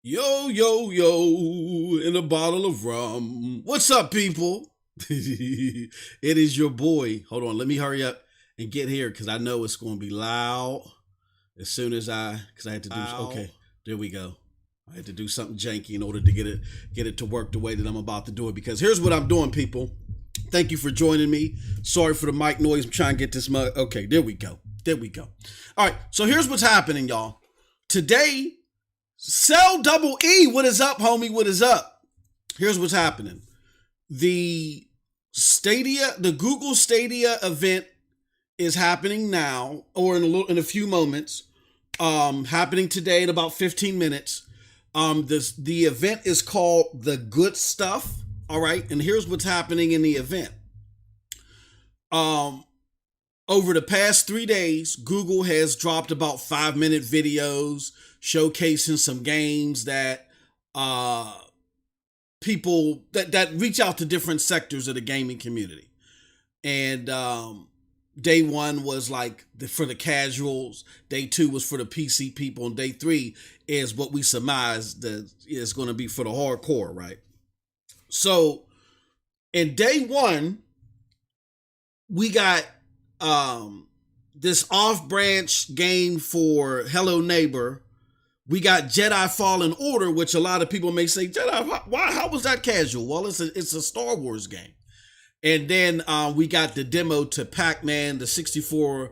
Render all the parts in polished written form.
Yo, yo, yo, in a bottle of rum. What's up, people? It is your boy. Hold on, let me hurry up and get here because I know it's going to be loud as soon as because I had to do, okay, there we go. I had to do something janky in order to get it to work the way that I'm about to do it because here's what I'm doing, people. Thank you for joining me. Sorry for the mic noise. I'm trying to get this mug. Okay, there we go. There we go. All right, so here's what's happening, y'all. Today, Sell Double E, what is up, homie? What is up? Here's what's happening. The Google Stadia event is happening now, or in a few moments. Happening today in about 15 minutes. The event is called The Good Stuff. All right, and here's what's happening in the event. Over the past 3 days, Google has dropped about 5-minute videos showcasing some games that people that reach out to different sectors of the gaming community. And day one was like for the casuals, day two was for the PC people, and day three is what we surmise that is going to be for the hardcore, right? So in day one, we got this off-branch game for Hello Neighbor. We got Jedi Fallen Order, which a lot of people may say, Jedi, why? How was that casual? Well, it's a Star Wars game. And then we got the demo to Pac-Man, the 64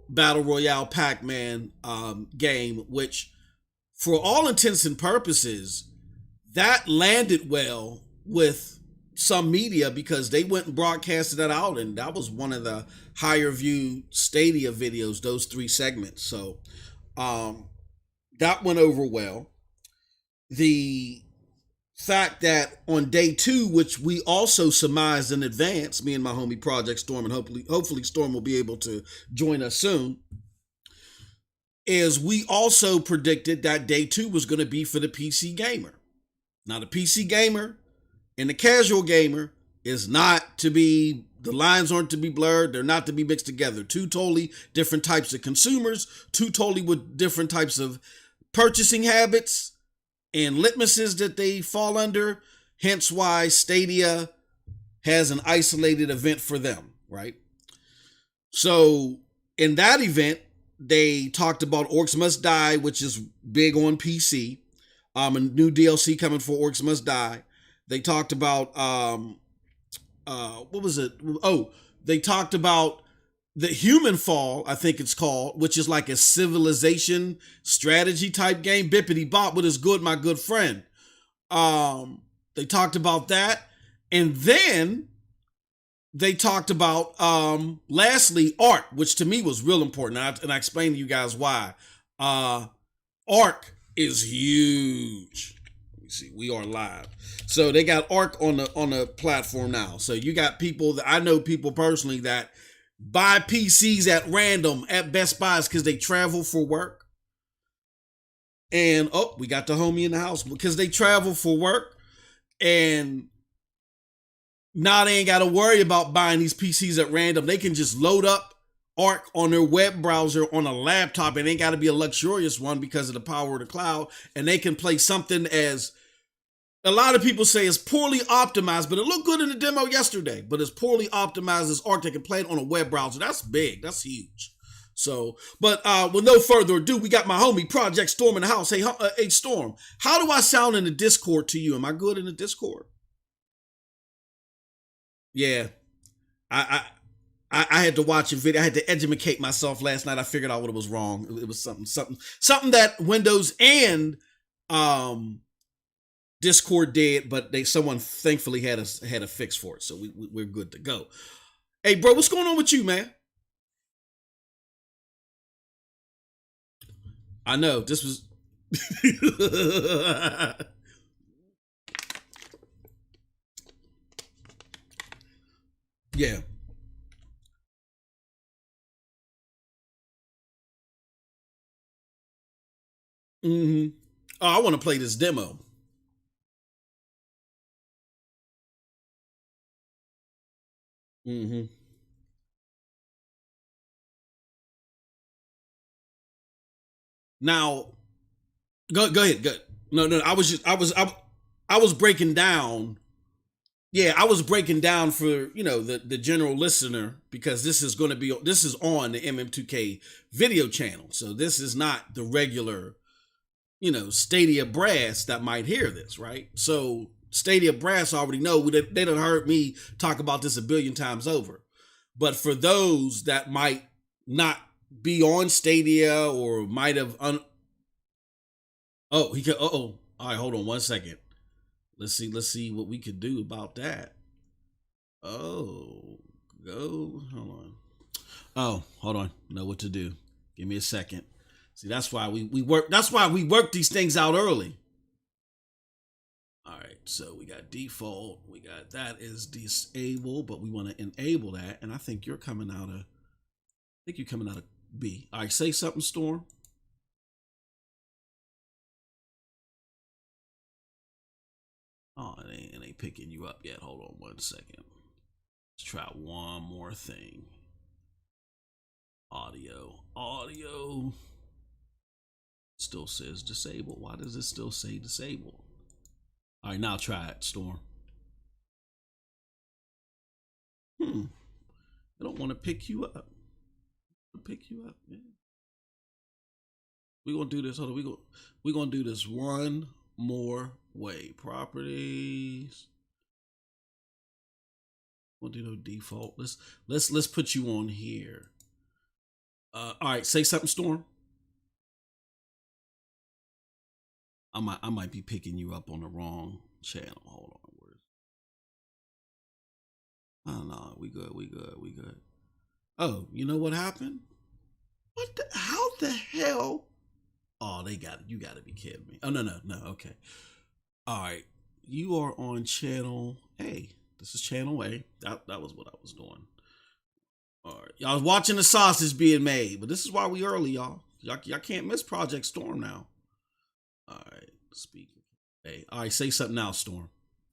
Battle Royale Pac-Man game, which for all intents and purposes, that landed well with some media because they went and broadcasted that out, and that was one of the higher viewed Stadia videos, those 3 segments. So that went over well. The fact that on day 2, which we also surmised in advance, me and my homie Projekt Storm, and hopefully Storm will be able to join us soon, is we also predicted that day 2 was going to be for the PC gamer. Now the PC gamer and the casual gamer is not to be, the lines aren't to be blurred. They're not to be mixed together. 2 totally different types of consumers, 2 totally with different types of purchasing habits and litmuses that they fall under. Hence why Stadia has an isolated event for them, right? So in that event, they talked about Orcs Must Die, which is big on PC. A new DLC coming for Orcs Must Die. They talked about what was it? Oh, they talked about the Human Fall, I think it's called, which is like a civilization strategy type game. Bippity bop, what is good, my good friend. They talked about that, and then they talked about lastly Ark, which to me was real important, and I explained to you guys why. Ark is huge. See, we are live. So they got Ark on the platform now. So you got people that I know, people personally that buy PCs at random at Best Buys because they travel for work. And we got the homie in the house because they travel for work, and now they ain't got to worry about buying these PCs at random. They can just load up Ark on their web browser on a laptop. It ain't got to be a luxurious one because of the power of the cloud, and they can play something as a lot of people say it's poorly optimized, but it looked good in the demo yesterday. But it's poorly optimized as Ark. They can play it on a web browser. That's big. That's huge. So, but with no further ado, we got my homie Projekt Storm in the house. Hey, Storm, how do I sound in the Discord to you? Am I good in the Discord? Yeah, I had to watch a video. I had to educate myself last night. I figured out what it was wrong. It was something that Windows and Discord did, but someone thankfully had a fix for it, so we're good to go. Hey, bro, what's going on with you, man? I know this was. Yeah. Mm-hmm. Oh, I want to play this demo. Mm-hmm. Now, go ahead. Go. No, no, I was breaking down. Yeah, I was breaking down for the general listener, because this is on the MM2K video channel, so this is not the regular Stadia brass that might hear this, right? So Stadia brass already know, they done heard me talk about this a billion times over. But for those that might not be on Stadia or might have all right, hold on one second. Let's see what we could do about that. Hold on. Oh, hold on. Know what to do. Give me a second. See, that's why we work these things out early. All right, so we got default. We got that is disabled, but we want to enable that. And I think you're coming out of B. All right, say something, Storm. Oh, it ain't picking you up yet. Hold on one second. Let's try one more thing. Audio. Still says disabled. Why does it still say disabled? All right, now try it, Storm. I don't want to pick you up. Man. We're gonna do this. Hold on. We're gonna do this one more way. Properties. We'll do no default. Let's put you on here. All right, say something, Storm. I might be picking you up on the wrong channel. Hold on. Oh no, we good. Oh, you know what happened? How the hell? Oh, you gotta be kidding me. Oh, no, okay. All right, you are on channel A. This is channel A. That was what I was doing. All right, y'all was watching the sausage being made, but this is why we early, y'all. Y'all can't miss Projekt Storm now. All right, speaker. Hey, all right, say something now, Storm.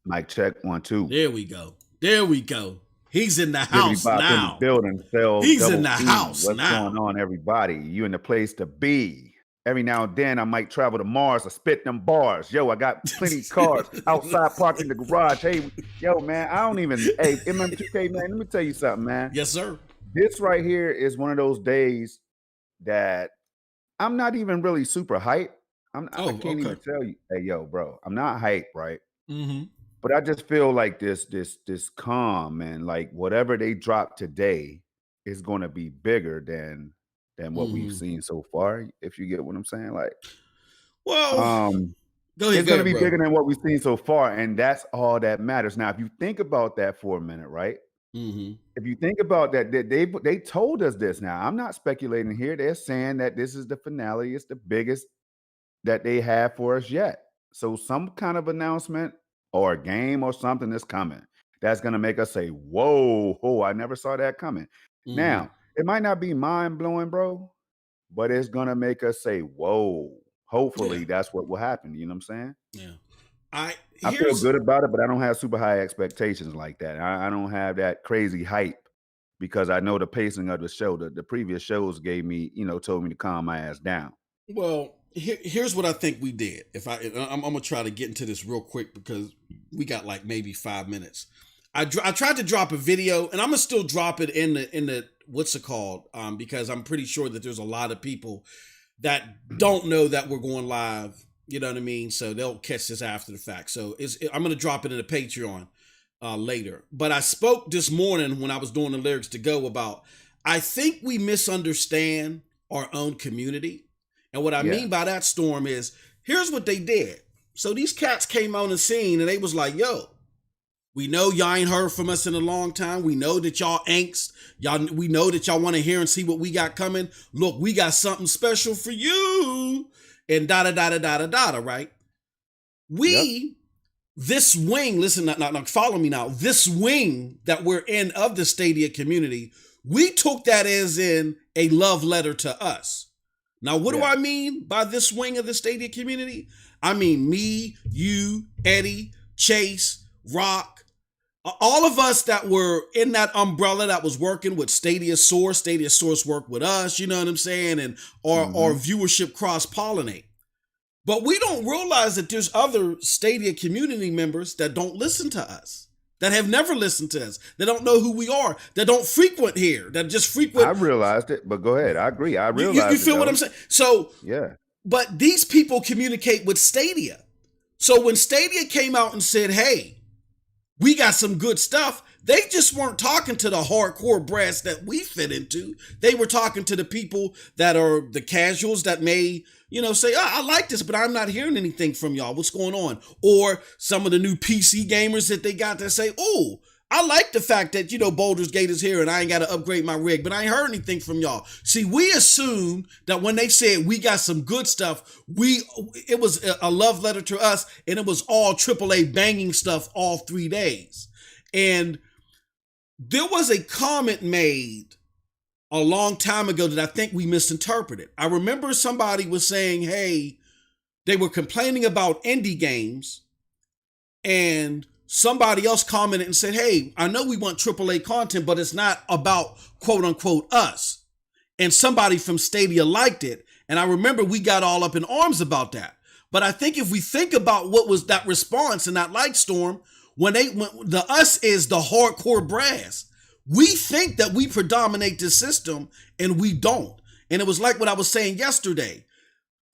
Mic check 1 2. There we go. He's in the house now. In the building. He's in the house What's now. What's going on, everybody? You in the place to be. Every now and then I might travel to Mars or spit them bars. Yo, I got plenty of cars outside parked in the garage. Hey, yo, man, hey, MM2K, man, let me tell you something, man. Yes, sir. This right here is one of those days that I'm not even really super hyped. I can't even tell you. Hey, yo, bro, I'm not hyped, right? Mm-hmm. But I just feel like this calm, and like whatever they drop today is going to be bigger than what we've seen so far. If you get what I'm saying, like, well, it's going to be bigger than what we've seen so far, and that's all that matters. Now, if you think about that for a minute, right? Mm-hmm. If you think about that, they told us this. Now, I'm not speculating here. They're saying that this is the finale. It's the biggest that they have for us yet. So some kind of announcement or a game or something is coming that's going to make us say, whoa, I never saw that coming. Mm-hmm. Now, it might not be mind-blowing, bro, but it's going to make us say, whoa. Hopefully, that's what will happen. You know what I'm saying? Yeah. I feel good about it, but I don't have super high expectations like that. I don't have that crazy hype because I know the pacing of the show. The previous shows gave me, told me to calm my ass down. Well, here's what I think we did. I'm gonna try to get into this real quick because we got like maybe 5 minutes. I tried to drop a video, and I'm gonna still drop it in the what's it called? Because I'm pretty sure that there's a lot of people that don't know that we're going live. You know what I mean? So they'll catch this after the fact. So I'm gonna drop it in the Patreon later. But I spoke this morning when I was doing the lyrics to go about, I think we misunderstand our own community. And what I mean by that, Storm, is here's what they did. So these cats came on the scene and they was like, yo, we know y'all ain't heard from us in a long time. We know that y'all angst. We know that y'all want to hear and see what we got coming. Look, we got something special for you. And da-da-da-da-da-da-da, right? This wing, listen, now, follow me now. This wing that we're in of the Stadia community, we took that as in a love letter to us. Now, what do I mean by this wing of the Stadia community? I mean me, you, Eddie, Chase, Rock, all of us that were in that umbrella that was working with Stadia Source. Stadia Source worked with us, you know what I'm saying? And our viewership cross-pollinate. But we don't realize that there's other Stadia community members that don't listen to us, that have never listened to us, that don't know who we are, that don't frequent here, that just frequent. I realized it, but go ahead. I agree. I You realized feel it, what I'm saying? So, yeah. but these people communicate with Stadia. So when Stadia came out and said, hey, we got some good stuff, they just weren't talking to the hardcore brass that we fit into. They were talking to the people that are the casuals that may, say, I like this, but I'm not hearing anything from y'all. What's going on? Or some of the new PC gamers that they got that say, oh, I like the fact that, Baldur's Gate is here and I ain't got to upgrade my rig, but I ain't heard anything from y'all. See, we assumed that when they said we got some good stuff, it was a love letter to us, and it was all AAA banging stuff all 3 days. And there was a comment made a long time ago that I think we misinterpreted. I remember somebody was saying, hey, they were complaining about indie games, and somebody else commented and said, hey, I know we want AAA content, but it's not about quote unquote us. And somebody from Stadia liked it. And I remember we got all up in arms about that. But I think if we think about what was that response in that light storm, when the us is the hardcore brass, we think that we predominate the system and we don't. And it was like what I was saying yesterday.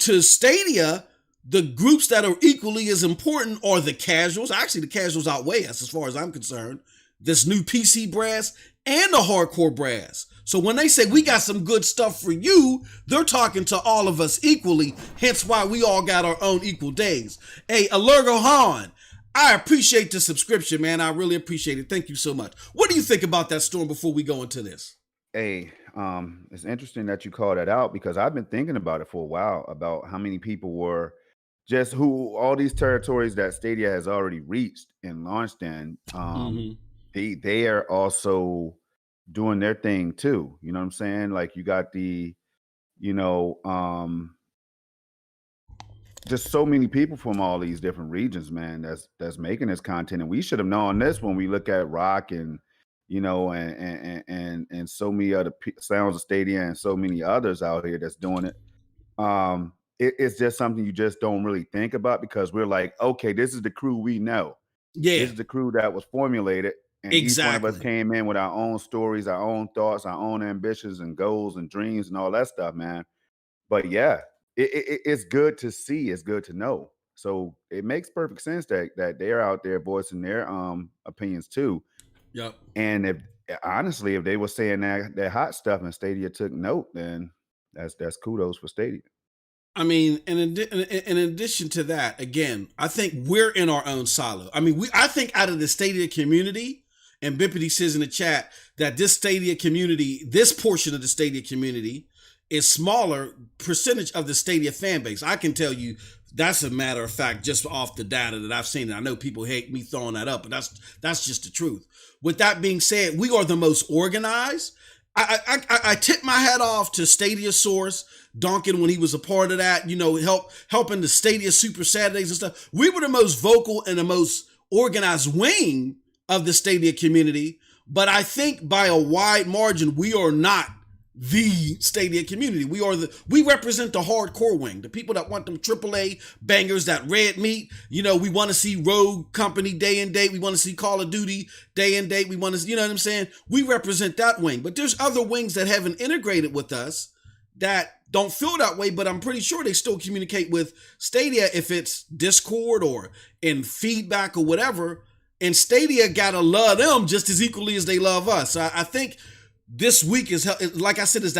To Stadia, the groups that are equally as important are the casuals. Actually, the casuals outweigh us as far as I'm concerned. This new PC brass and the hardcore brass. So when they say we got some good stuff for you, they're talking to all of us equally. Hence why we all got our own equal days. Hey, Allergo Han, I appreciate the subscription, man. I really appreciate it. Thank you so much. What do you think about that storm before we go into this? Hey, it's interesting that you call that out, because I've been thinking about it for a while, about how many people were just all these territories that Stadia has already reached and launched in. They are also doing their thing too. You know what I'm saying? Like, you got the, just so many people from all these different regions, man, that's making this content. And we should have known this when we look at Rock and, and so many other Sounds of Stadia and so many others out here that's doing it. It's just something you just don't really think about, because we're like, okay, this is the crew we know. Yeah. This is the crew that was formulated. And each one of us came in with our own stories, our own thoughts, our own ambitions and goals and dreams and all that stuff, man. But yeah, it's good to see. It's good to know. So it makes perfect sense that they're out there voicing their opinions too. Yep. And if they were saying that hot stuff and Stadia took note, then that's kudos for Stadia. I mean, in addition to that, again, I think we're in our own silo. I mean, I think out of the Stadia community, and Bippity says in the chat that this portion of the Stadia community is smaller percentage of the Stadia fan base. I can tell you that's a matter of fact, just off the data that I've seen. And I know people hate me throwing that up, but that's just the truth. With that being said, we are the most organized. I tip my hat off to Stadia Source, Duncan, when he was a part of that, helping the Stadia Super Saturdays and stuff. We were the most vocal and the most organized wing of the Stadia community. But I think by a wide margin, we are not the Stadia community. We represent the hardcore wing, the people that want them AAA bangers, that red meat. We want to see Rogue Company day and date. We want to see Call of Duty day and date. We want to, you know what I'm saying? We represent that wing. But there's other wings that haven't integrated with us that don't feel that way, but I'm pretty sure they still communicate with Stadia if it's Discord or in feedback or whatever. And Stadia gotta love them just as equally as they love us. So I think this week is, like I said, it's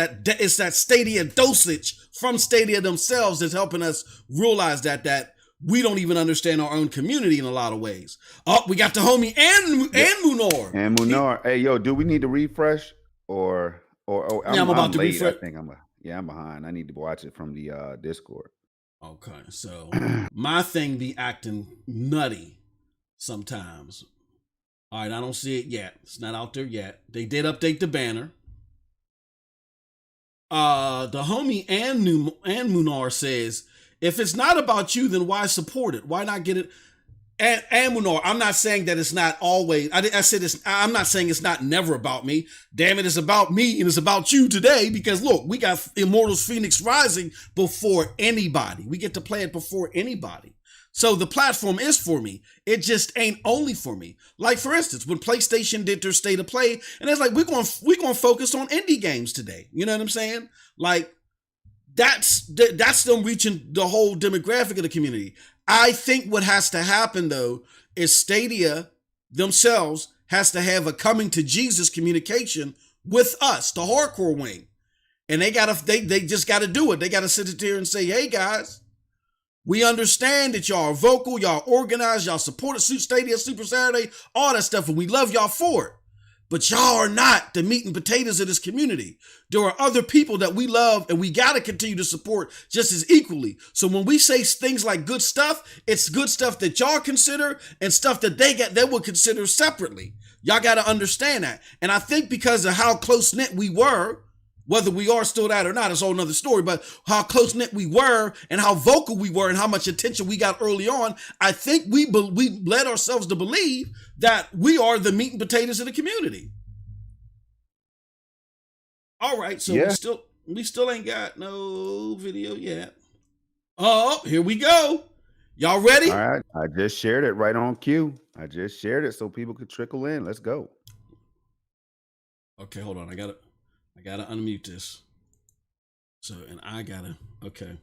that Stadia dosage from Stadia themselves that's helping us realize that we don't even understand our own community in a lot of ways. Oh, we got the homie and Munar. And Munar. Hey, yo, do we need to refresh or I'm about to late. refresh. I think I'm behind. I need to watch it from the Discord. Okay, so my thing be acting nutty sometimes. All right, I don't see it yet. It's not out there yet. They did update the banner. The homie and Munar says, if it's not about you, then why support it? Why not get it? And Munor, I'm not saying that it's not always. I said it's. I'm not saying it's not never about me. Damn it, it's about me and it's about you today. Because look, we got Immortals FENYX Rising before anybody. We get to play it before anybody. So the platform is for me. It just ain't only for me. Like for instance, when PlayStation did their State of Play, and it's like we're going to focus on indie games today. You know what I'm saying? Like that's them reaching the whole demographic of the community. I think what has to happen though is Stadia themselves has to have a coming to Jesus communication with us, the hardcore wing. And they just gotta do it. They gotta sit there and say, hey guys, we understand that y'all are vocal, y'all organized, y'all support Stadia, Super Saturday, all that stuff, and we love y'all for it. But y'all are not the meat and potatoes of this community. There are other people that we love and we got to continue to support just as equally. So when we say things like good stuff, it's good stuff that y'all consider and stuff that they will consider separately. Y'all got to understand that. And I think because of how close-knit we were, whether we are still that or not, it's a whole nother story, but how close-knit we were and how vocal we were and how much attention we got early on, I think we led ourselves to believe that we are the meat and potatoes of the community. All right, so Yeah. we still ain't got no video yet. Oh, here we go. Y'all ready? All right. I just shared it right on cue. I just shared it so people could trickle in. Let's go. Okay, hold on. I gotta unmute this. So, and okay.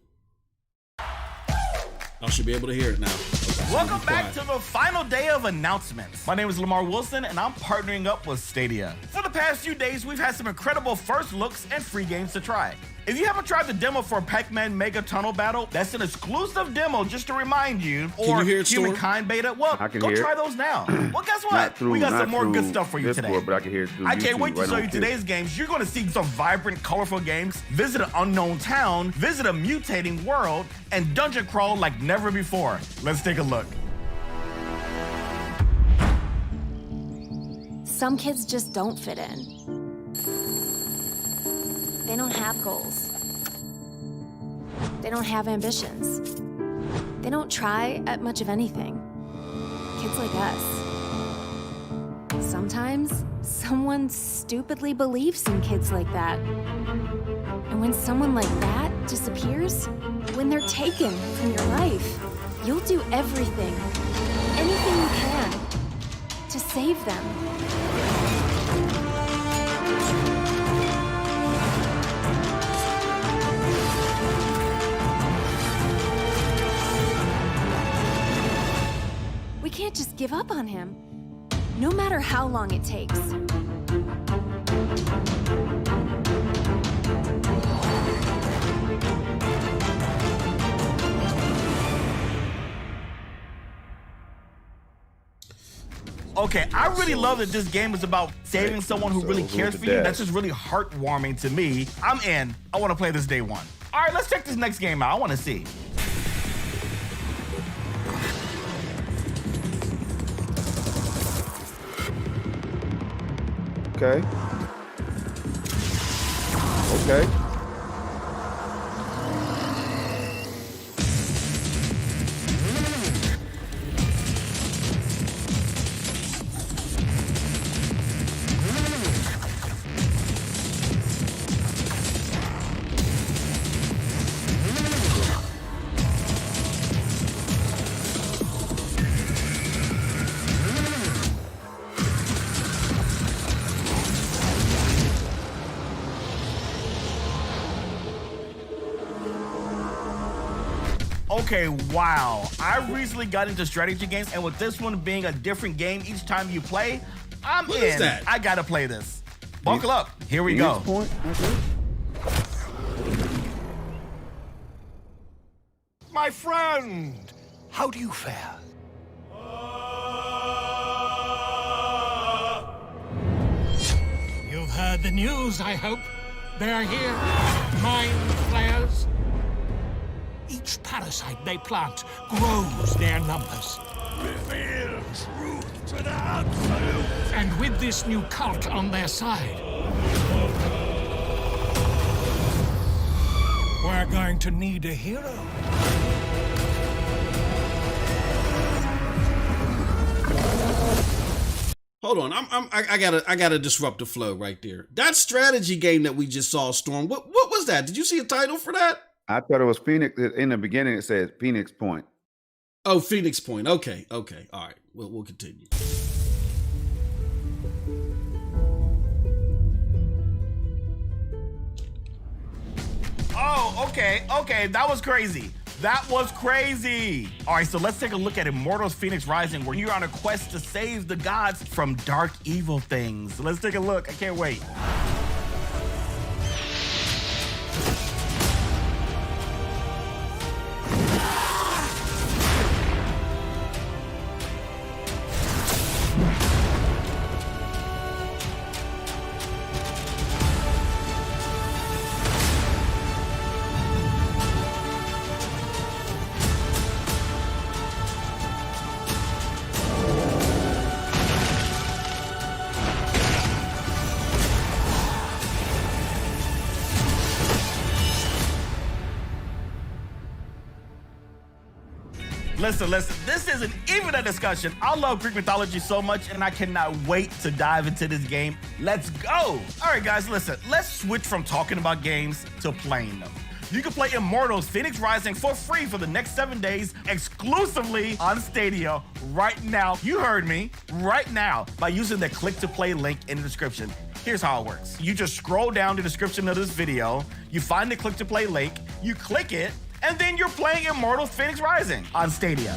I should be able to hear it now. Okay, Welcome back to the final day of announcements. My name is Lamar Wilson, and I'm partnering up with Stadia. For the past few days, we've had some incredible first looks and free games to try. If you haven't tried the demo for Pac-Man Mega Tunnel Battle, that's an exclusive demo just to remind you. Or Can you hear it, Storm? Humankind Beta, well, I can go hear try it. those now. Well, guess what? We got some more good stuff for you Discord, today. but I can hear it through I can't YouTube wait to right show on you cue. today's games. You're going to see some vibrant, colorful games, visit an unknown town, visit a mutating world, and dungeon crawl like never before. Let's take a look. Some kids just don't fit in. They don't have goals. They don't have ambitions. They don't try at much of anything. Kids like us. Sometimes, someone stupidly believes in kids like that. And when someone like that disappears, when they're taken from your life, you'll do everything, anything you can, to save them. We can't just give up on him, no matter how long it takes. Okay, I really love that this game is about saving someone who really cares for you. That's just really heartwarming to me. I'm in. I want to play this day one. All right, let's check this next game out. I want to see. Okay. Okay. Okay, wow. I recently got into strategy games, and with this one being a different game each time you play, I'm What in. is that? I gotta play this. Buckle up. Here we go. Point. Okay. My friend, how do you fare? You've heard the news, I hope. They're here, mind flayers. Each parasite they plant grows their numbers. Reveal truth to the absolute. And with this new cult on their side, we're going to need a hero. Hold on, I gotta disrupt the flow right there. That strategy game that we just saw, Storm. What was that? Did you see a title for that? I thought it was Phoenix. In the beginning, it said Phoenix Point. Oh, Phoenix Point. Okay, all right. We'll continue. Oh, okay, that was crazy. That was crazy. All right, so let's take a look at Immortals FENYX Rising, where you're on a quest to save the gods from dark evil things. Let's take a look. I can't wait. Listen, this isn't even a discussion. I love Greek mythology so much, and I cannot wait to dive into this game. Let's go. All right, guys, listen, let's switch from talking about games to playing them. You can play Immortals FENYX Rising for free for the next 7 days, exclusively on Stadia right now. You heard me, right now, by using the click-to-play link in the description. Here's how it works. You just scroll down the description of this video, you find the click-to-play link, you click it, and then you're playing Immortals FENYX Rising on Stadia.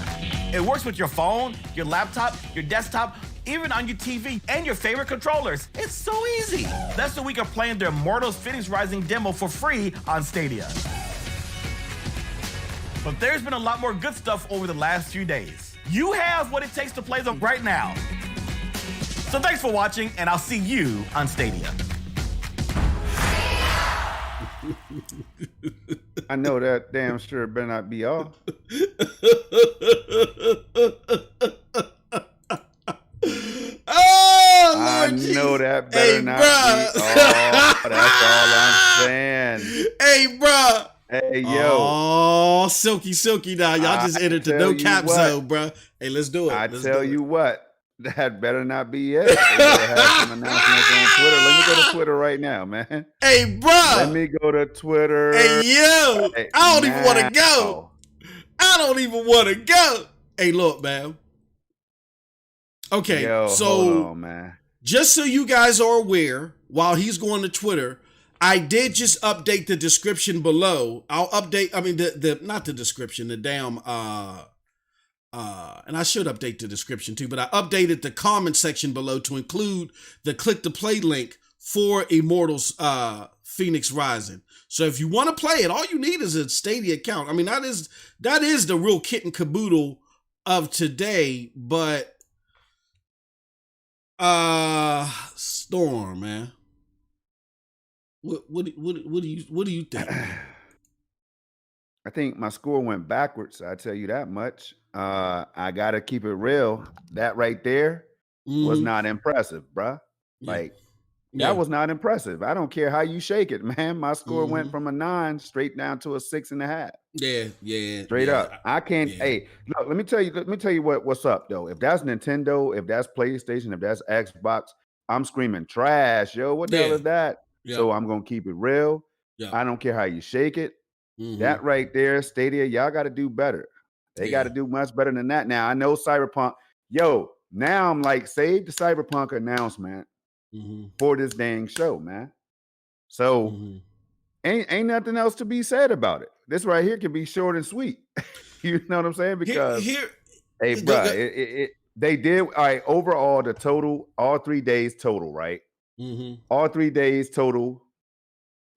It works with your phone, your laptop, your desktop, even on your TV, and your favorite controllers. It's so easy. That's the week of playing the Immortals FENYX Rising demo for free on Stadia. But there's been a lot more good stuff over the last few days. You have what it takes to play them right now. So thanks for watching, and I'll see you on Stadia. I know that damn sure better not be all. Oh, Lord I Jesus. know that better not bruh. be all. That's all I'm saying. Hey, bruh. Hey, yo. Oh, silky now. Y'all just entered the tell no you cap what. zone, bruh. Hey, let's do it. I Let's tell do you it. what. That better not be it. They better have some announcements on Twitter. Let me go to Twitter right now, man. Hey, bruh. Let me go to Twitter. Hey, yo. Right I don't even want to now. go. I don't even want to go. Hey, look, man. Okay, Yo, so hold on, man. just so you guys are aware, while he's going to Twitter, I did just update the description below. I'll update, I mean, not the description, the damn, and I should update the description too, but I updated the comment section below to include the click to play link for Immortals FENYX Rising. So if you want to play it, all you need is a Stadia account. I mean, that is the real kit and caboodle of today, but Storm, man. What do you think? I think my score went backwards. I tell you that much. I gotta keep it real. That right there was not impressive, bruh. Like that was not impressive. I don't care how you shake it, man. My score went from a 9 straight down to a 6.5. Yeah. Straight up. I can't. Hey, look. Let me tell you what's up though. If that's Nintendo, if that's PlayStation, if that's Xbox, I'm screaming trash, yo. What the hell is that? So I'm gonna keep it real. I don't care how you shake it. That right there, Stadia, y'all got to do better. They got to do much better than that. Now I know Cyberpunk. Yo, now I'm like, save the Cyberpunk announcement for this dang show, man. So ain't nothing else to be said about it. This right here can be short and sweet. You know what I'm saying? Because hey, bro, they did all right. Overall, the total, all 3 days total, right? All 3 days total.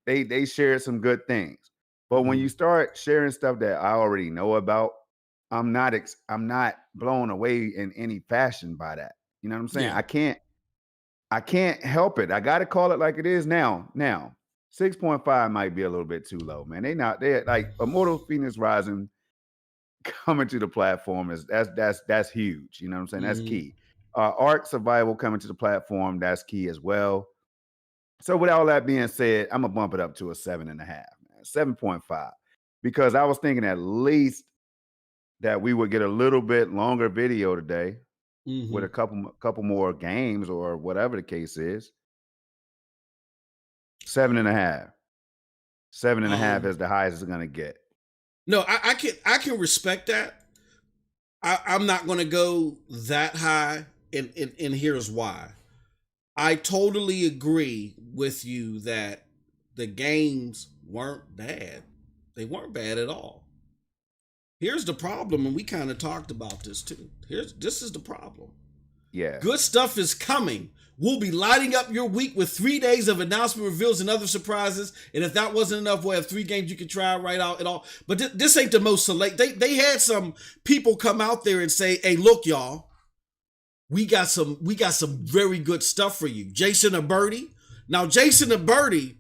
They shared some good things. But when you start sharing stuff that I already know about, I'm not blown away in any fashion by that. You know what I'm saying? I can't help it. I got to call it like it is now. Now, 6.5 might be a little bit too low, man. They're like Immortals FENYX Rising coming to the platform that's huge. You know what I'm saying? That's key. Ark Survival coming to the platform, that's key as well. So with all that being said, I'm gonna bump it up to a 7.5. 7.5, because I was thinking at least that we would get a little bit longer video today. with a couple more games or whatever the case is. 7.5. 7.5 is the highest it's gonna get. No, I can respect that. I'm not going to go that high, and here's why. I totally agree with you that the games weren't bad. They weren't bad at all. Here's the problem, and we kind of talked about this too. This is the problem. Yeah. Good stuff is coming. We'll be lighting up your week with 3 days of announcement reveals and other surprises. And if that wasn't enough, we'll have 3 games you can try right out and all. But this ain't the most select. They had some people come out there and say, "Hey, look, y'all, we got some very good stuff for you." Jason Aberti. Now, Jason Aberti,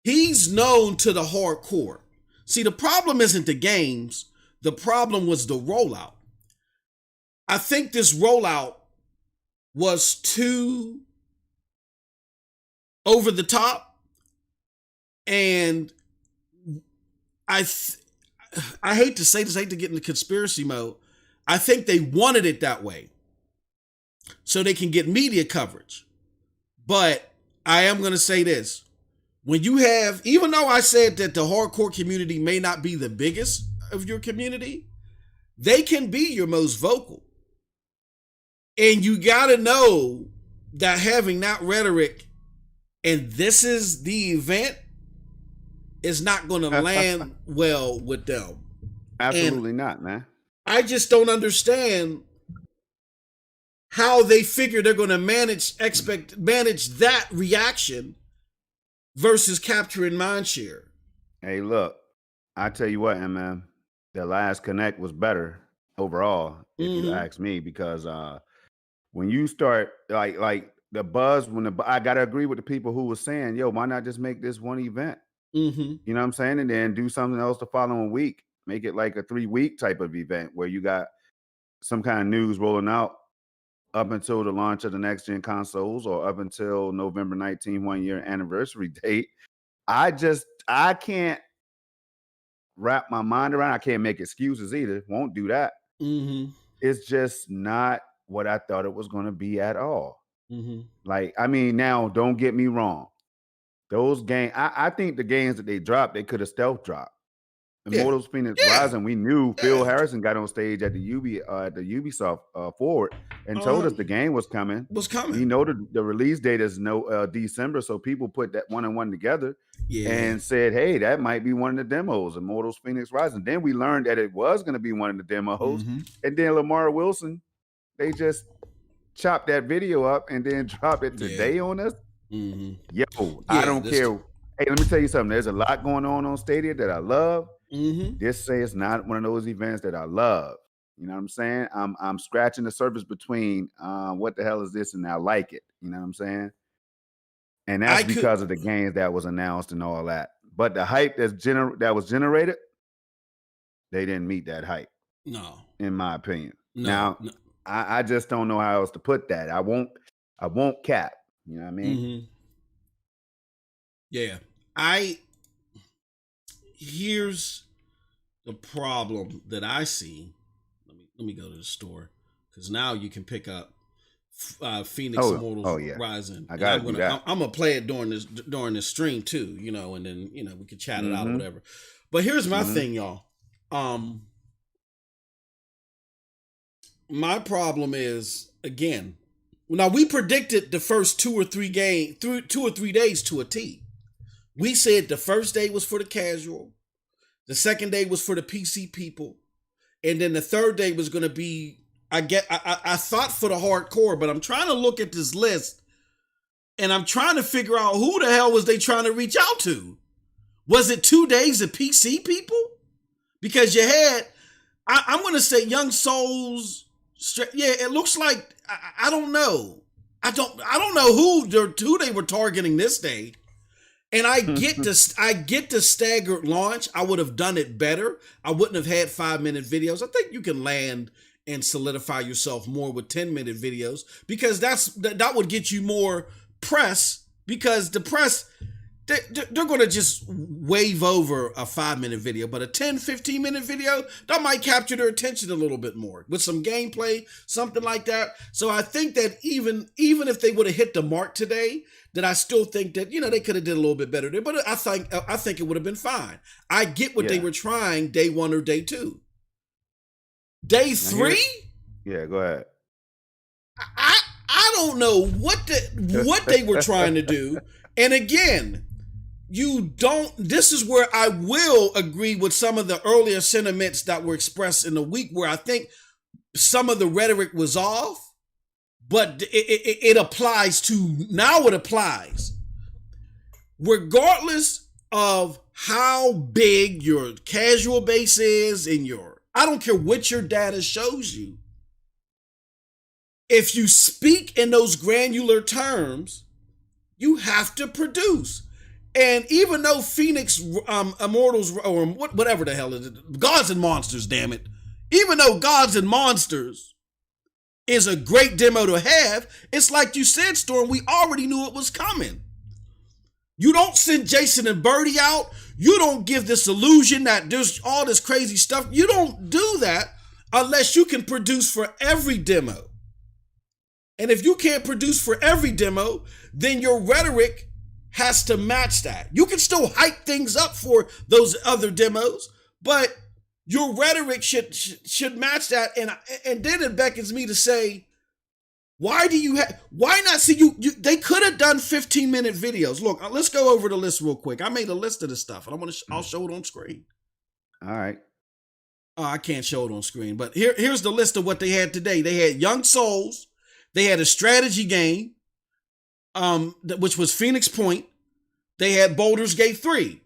he's known to the hardcore. See, the problem isn't the games. The problem was the rollout. I think this rollout was too over the top, and I hate to say this, I hate to get into conspiracy mode. I think they wanted it that way so they can get media coverage. But I am going to say this. When you have, even though I said that the hardcore community may not be the biggest of your community, they can be your most vocal. And you got to know that having that rhetoric and this is the event is not going to land well with them. Absolutely not, man. I just don't understand how they figure they're going to manage that reaction versus capturing mindshare. Hey, look, I tell you what, MM, the last Connect was better overall, if you ask me, because when you start like the buzz, I gotta agree with the people who were saying, "Yo, why not just make this one event?" You know what I'm saying, and then do something else the following week. Make it like a 3-week type of event where you got some kind of news rolling out up until the launch of the next gen consoles or up until November 19th, 1-year anniversary date. I can't wrap my mind around. I can't make excuses either. Won't do that. It's just not what I thought it was going to be at all. Like, I mean, now don't get me wrong. Those games, I think the games that they dropped, they could have stealth dropped. Immortals, FENYX, Rising. We knew Phil Harrison got on stage at the Ubisoft Forward and told us the game was coming. You know, the release date is December, so people put that one and one together and said, "Hey, that might be one of the demos." Immortals, FENYX, Rising. Then we learned that it was going to be one of the demos, and then Lamar Wilson, they just chopped that video up and then dropped it today on us. Yo, I don't care. Hey, let me tell you something. There's a lot going on Stadia that I love. This say it's not one of those events that I love. You know what I'm saying? I'm scratching the surface between what the hell is this and I like it. You know what I'm saying? And that's because of the games that was announced and all that. But the hype that was generated, they didn't meet that hype. No, in my opinion. No. I just don't know how else to put that. I won't cap. You know what I mean? Yeah. Here's the problem that I see. Let me go to the store because now you can pick up FENYX Immortals Rising. I gotta do that. I'm gonna play it during this stream too, you know, and then we can chat it out or whatever. But here's my thing, y'all. My problem is, again, now we predicted the first 2 or 3 days to a T. We said the first day was for the casual, the second day was for the PC people, and then the third day was going to be, I thought for the hardcore, but I'm trying to look at this list, and I'm trying to figure out who the hell was they trying to reach out to. Was it 2 days of PC people? Because you had, I'm going to say Young Souls. Yeah, it looks like, I don't know. I don't know who they were targeting this day. And I get the staggered launch. I would have done it better. I wouldn't have had 5-minute videos. I think you can land and solidify yourself more with 10-minute videos because that would get you more press, because the press, they're going to just wave over a 5-minute video, but a 10, 15-minute video, that might capture their attention a little bit more with some gameplay, something like that. So I think that even if they would have hit the mark today, that I still think that, they could have did a little bit better there, but I think it would have been fine. I get what they were trying day 1 or day 2. Day 3? Yeah, go ahead. I don't know what they were trying to do. And again, this is where I will agree with some of the earlier sentiments that were expressed in the week, where I think some of the rhetoric was off, but it applies now it applies. Regardless of how big your casual base is I don't care what your data shows you. If you speak in those granular terms, you have to produce. And even though FENYX, Immortals, or whatever the hell it is, Gods and Monsters, damn it. Even though Gods and Monsters is a great demo to have, it's like you said, Storm, we already knew it was coming. You don't send Jason and Birdie out. You don't give this illusion that there's all this crazy stuff. You don't do that unless you can produce for every demo. And if you can't produce for every demo, then your rhetoric has to match that. You can still hype things up for those other demos, but your rhetoric should match that. And then it beckons me to say, why not see you they could have done 15-minute videos. Look, let's go over the list real quick. I made a list of this stuff, and I'll show it on screen. All right. I can't show it on screen, but here's the list of what they had today. They had Young Souls. They had a strategy game, which was Phoenix Point. They had Baldur's Gate 3.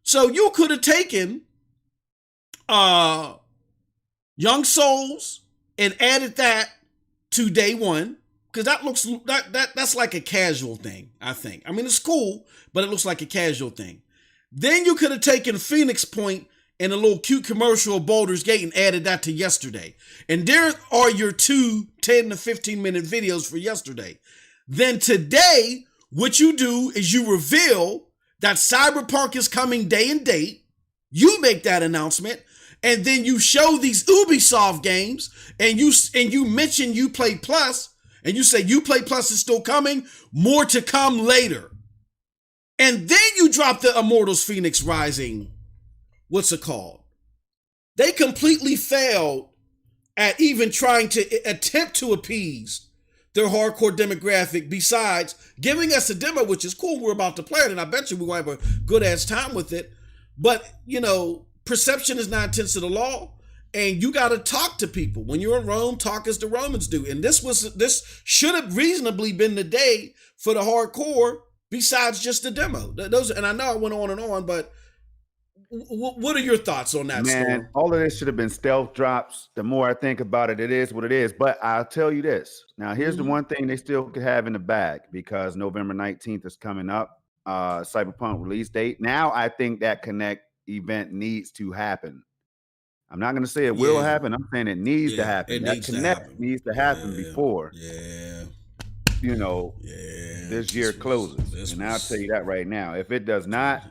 So you could have taken Young Souls and added that to day 1, because that's like a casual thing, I think. I mean, it's cool, but it looks like a casual thing. Then you could have taken Phoenix Point and a little cute commercial of Baldur's Gate and added that to yesterday. And there are your 2 10 to 15-minute videos for yesterday. Then today, what you do is you reveal that Cyberpunk is coming day and date. You make that announcement, and then you show these Ubisoft games, and you mention Uplay Plus, and you say Uplay Plus is still coming, more to come later. And then you drop the Immortals Phoenix Rising. What's it called? They completely failed at even trying to attempt to appease their hardcore demographic, besides giving us a demo, which is cool. We're about to play it, and I bet you we're going to have a good ass time with it. But, perception is 9/10 of the law, and you got to talk to people. When you're in Rome, talk as the Romans do. And this should have reasonably been the day for the hardcore, besides just the demo. And I know I went on and on, but what are your thoughts on that, Man, Storm? all of this should have been stealth drops. The more I think about it, it is what it is. But I'll tell you this. Now, here's the one thing they still could have in the bag, because November 19th is coming up, Cyberpunk release date. Now, I think that Connect event needs to happen. I'm not going to say it will happen. I'm saying it needs to happen. That Connect needs to happen before, this year closes. And I'll tell you that right now. If it does not,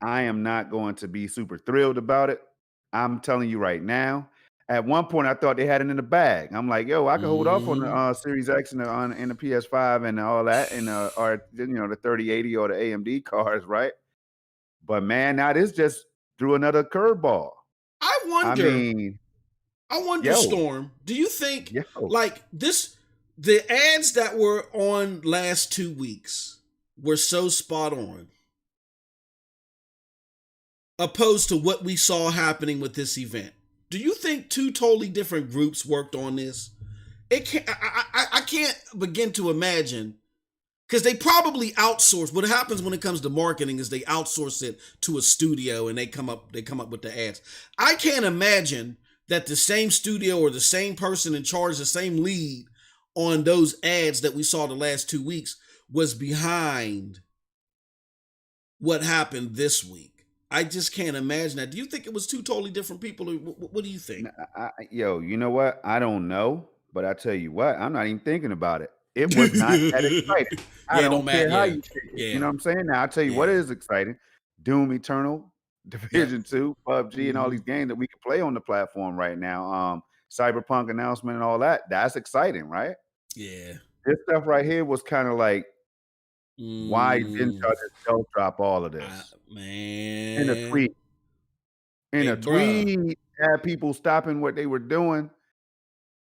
I am not going to be super thrilled about it. I'm telling you right now. At one point, I thought they had it in the bag. I'm like, yo, I can hold off on the Series X and the PS5 and all that, and or the 3080 or the AMD cards, right? But man, now this just threw another curveball. I wonder, Storm, do you think like this, the ads that were on last 2 weeks were so spot on, opposed to what we saw happening with this event? Do you think 2 totally different groups worked on this? I can't begin to imagine, because they probably outsource. What happens when it comes to marketing is they outsource it to a studio, and they come up with the ads. I can't imagine that the same studio or the same person in charge, the same lead on those ads that we saw the last 2 weeks, was behind what happened this week. I just can't imagine that. Do you think it was 2 totally different people, or what do you think? You know what? I don't know, but I tell you what, I'm not even thinking about it. It was not that exciting. I don't care how you say it. Yeah. You know what I'm saying? Now I'll tell you what is exciting. Doom Eternal, Division 2, PUBG, and all these games that we can play on the platform right now. Cyberpunk announcement and all that. That's exciting, right? Yeah. This stuff right here was kind of like, why didn't y'all just stealth drop all of this? Man. In a tweet. Had people stopping what they were doing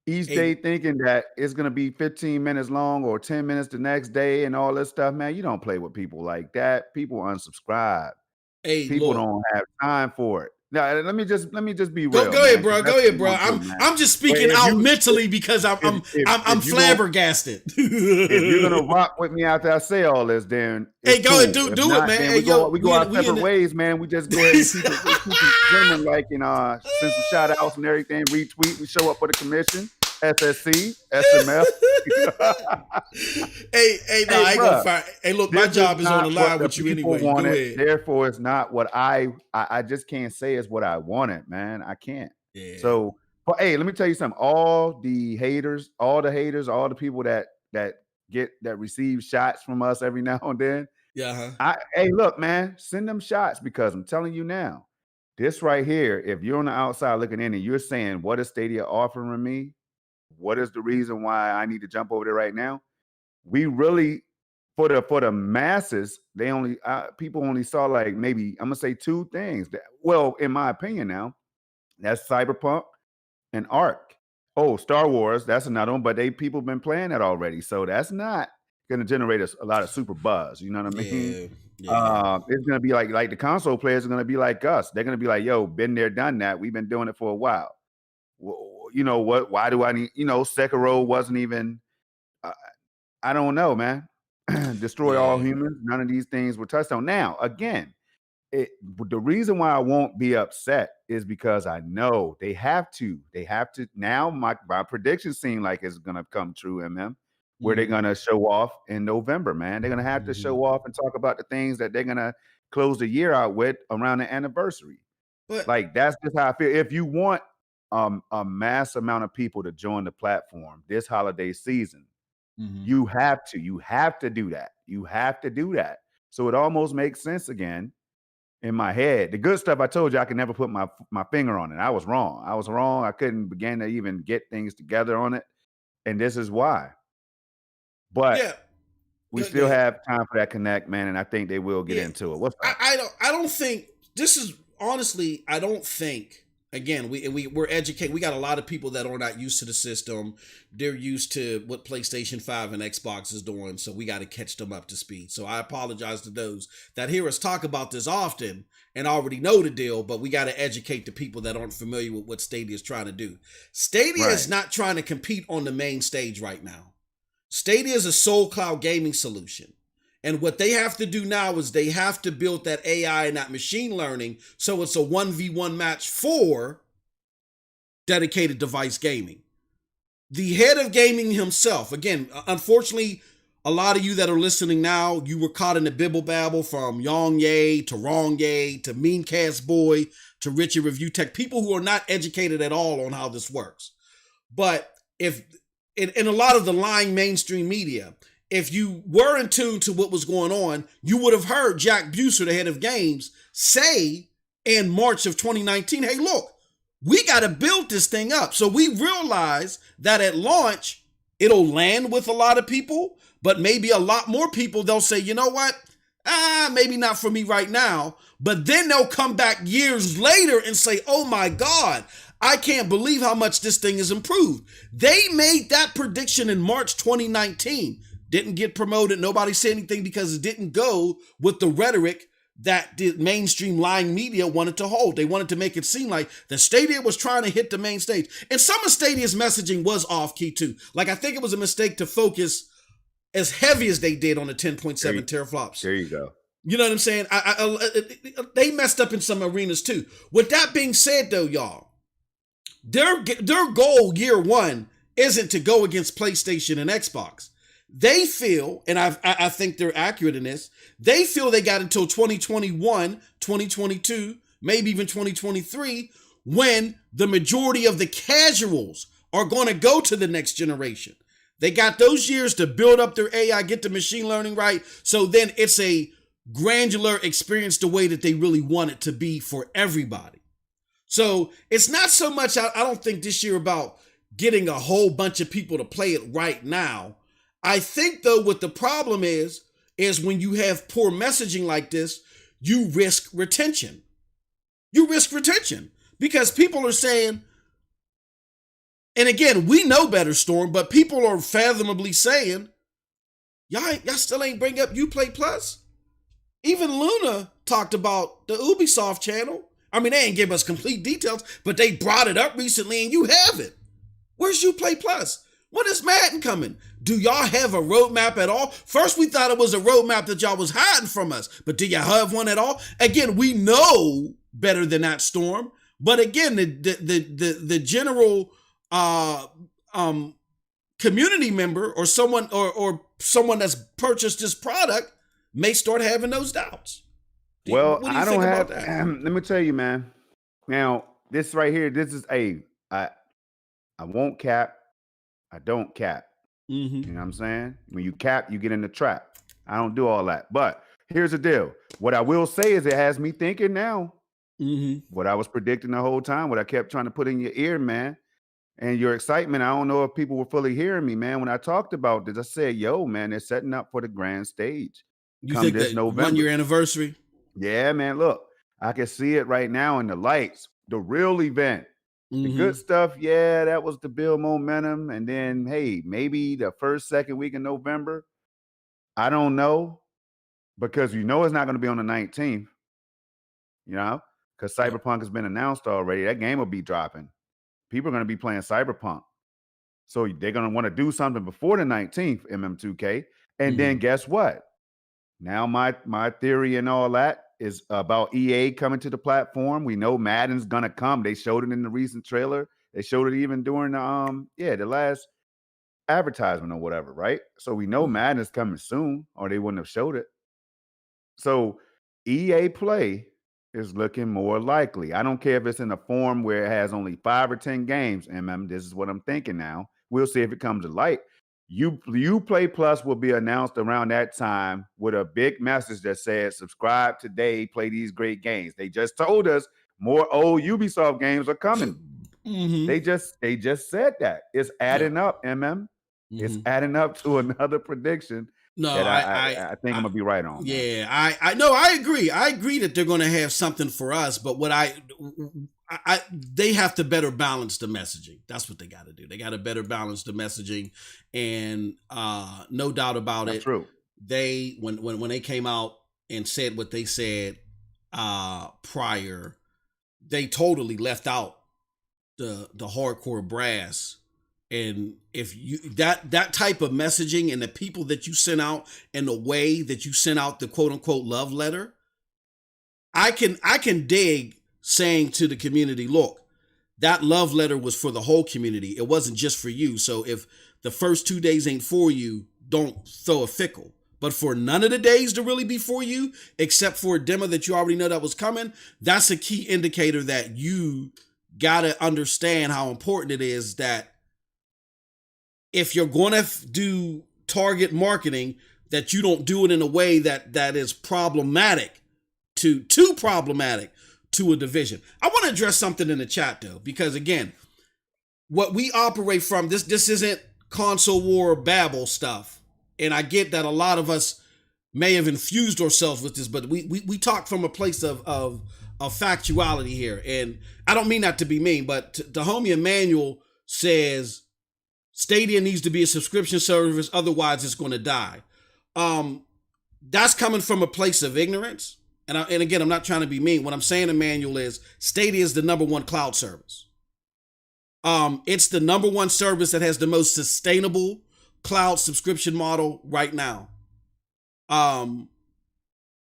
each day thinking that it's going to be 15 minutes long or 10 minutes the next day and all this stuff, man. You don't play with people like that. People unsubscribe. People don't have time for it. Now, let me just be real. Go ahead, bro. Go ahead, bro. I'm just speaking out mentally because I'm flabbergasted. If you're gonna rock with me after I say all this, then go ahead, do it, man. Hey, we go our separate ways, man. We just go ahead and keep it streaming, like, send some shout outs and everything. Retweet. We show up for the commission. SSC, SMF. I ain't gonna fire. Hey, look, my job is on the line with you anyway. Go ahead. Therefore, it's not what I just can't say is what I wanted, man. I can't. Yeah. So, but hey, let me tell you something. All the haters, all the people that receive shots from us every now and then. Yeah. Hey, look, man, send them shots, because I'm telling you now, this right here, if you're on the outside looking in and you're saying, what is Stadia offering me? What is the reason why I need to jump over there right now? We really, for the masses, people only saw, like, maybe, I'm gonna say 2 things. Well, in my opinion now, that's Cyberpunk and Ark. Oh, Star Wars, that's another one, but people been playing that already, so that's not gonna generate a lot of super buzz. You know what I mean? Yeah. It's gonna be like the console players are gonna be like us. They're gonna be like, yo, been there, done that. We've been doing it for a while. You know what? Why do I need? Sekiro wasn't even. I don't know, man. Destroy all humans. None of these things were touched on. Now, again, the reason why I won't be upset is because I know they have to. They have to. Now, my predictions seem like it's gonna come true, where they're gonna show off in November, man. They're gonna have to show off and talk about the things that they're gonna close the year out with around the anniversary. But like, that's just how I feel. If you want a mass amount of people to join the platform this holiday season, you have to do that. You have to do that. So it almost makes sense again in my head. The good stuff, I told you, I could never put my finger on it. I was wrong. I couldn't begin to even get things together on it. And this is why. But we still have time for that connect, man. And I think they will get into it. What's up? I don't think this is, honestly, I don't think. Again, we're educated. We got a lot of people that are not used to the system. They're used to what PlayStation 5 and Xbox is doing, so we got to catch them up to speed. So I apologize to those that hear us talk about this often and already know the deal, but we got to educate the people that aren't familiar with what Stadia is trying to do. Stadia is not trying to compete on the main stage right now. Stadia is a sole cloud gaming solution. And what they have to do now is they have to build that AI and that machine learning so it's a 1v1 match for dedicated device gaming. The head of gaming himself, again, unfortunately, a lot of you that are listening now, you were caught in the bibble babble from Yong Ye to Wrong Ye to Meancast Boy to Richie Review Tech, people who are not educated at all on how this works. But if in a lot of the lying mainstream media, if you were in tune to what was going on, you would have heard Jack Buser, the head of games, say in March of 2019, hey, look, we got to build this thing up. So we realize that at launch, it'll land with a lot of people, but maybe a lot more people, they'll say, you know what? Maybe not for me right now. But then they'll come back years later and say, oh my God, I can't believe how much this thing has improved. They made that prediction in March 2019. Didn't get promoted. Nobody said anything because it didn't go with the rhetoric that the mainstream lying media wanted to hold. They wanted to make it seem like the Stadia was trying to hit the main stage. And some of Stadia's messaging was off key too. Like, I think it was a mistake to focus as heavy as they did on the 10.7 teraflops. There you go. You know what I'm saying? They messed up in some arenas too. With that being said though, y'all, their goal year one isn't to go against PlayStation and Xbox. They feel, and I think they're accurate in this, they feel they got until 2021, 2022, maybe even 2023, when the majority of the casuals are going to go to the next generation. They got those years to build up their AI, get the machine learning right. So then it's a granular experience the way that they really want it to be for everybody. So it's not so much, I don't think this year about getting a whole bunch of people to play it right now. I think though what the problem is when you have poor messaging like this, you risk retention. You risk retention because people are saying, and again, we know better, Storm, but people are fathomably saying, y'all still ain't bring up Uplay Plus. Even Luna talked about the Ubisoft channel. I mean, they ain't give us complete details, but they brought it up recently and you have it. Where's Uplay Plus? When is Madden coming? Do y'all have a roadmap at all? First, we thought it was a roadmap that y'all was hiding from us, but do y'all have one at all? Again, we know better than that, Storm. But again, the general community member or someone that's purchased this product may start having those doubts. Well, what do you I think don't about have. that? Let me tell you, man. Now, this right here, this is I won't cap. I don't cap. Mm-hmm. You know what I'm saying? When you cap, you get in the trap. I don't do all that. But here's the deal. What I will say is it has me thinking now. Mm-hmm. What I was predicting the whole time, what I kept trying to put in your ear, man. And your excitement, I don't know if people were fully hearing me, man. When I talked about this, I said, yo, man, they're setting up for the grand stage. You Come think this that November. 1 year anniversary? Yeah, man. Look, I can see it right now in the lights. The real event. The Mm-hmm. good stuff, yeah, that was to build momentum. And then, hey, maybe the first, second week in November. I don't know. Because you know it's not going to be on the 19th. You know? Because Cyberpunk has been announced already. That game will be dropping. People are going to be playing Cyberpunk. So they're going to want to do something before the 19th, MM2K. And then guess what? Now my theory and all that is about EA coming to the platform. We know Madden's going to come. They showed it in the recent trailer. They showed it even during the last advertisement or whatever, right? So we know Madden is coming soon, or they wouldn't have showed it. So EA Play is looking more likely. I don't care if it's in a form where it has only 5 or 10 games. This is what I'm thinking now. We'll see if it comes to light. Uplay Plus will be announced around that time with a big message that says, subscribe today, play these great games. They just told us more old Ubisoft games are coming. Mm-hmm. They just said that. It's adding up, MM. It's adding up to another prediction. No, that I think I'm gonna be right on. Yeah, I agree. I agree that they're going to have something for us, but what they have to better balance the messaging. That's what they got to do. They got to better balance the messaging, and no doubt about That's it. True. They when they came out and said what they said prior, they totally left out the hardcore brass. And if you that type of messaging and the people that you sent out and the way that you sent out the quote unquote love letter, I can dig saying to the community, look, that love letter was for the whole community. It wasn't just for you. So if the first 2 days ain't for you, don't throw a fickle. But for none of the days to really be for you, except for a demo that you already know that was coming, that's a key indicator that you gotta understand how important it is that if you're going to do target marketing, that you don't do it in a way that is problematic too problematic to a division. I want to address something in the chat though, because again, what we operate from, this isn't console war babble stuff. And I get that a lot of us may have infused ourselves with this, but we talk from a place of factuality here. And I don't mean that to be mean, but the homie Emmanuel says, Stadia needs to be a subscription service, otherwise it's going to die. That's coming from a place of ignorance. And again, I'm not trying to be mean. What I'm saying, Emmanuel, is Stadia is the #1 cloud service. It's the #1 service that has the most sustainable cloud subscription model right now.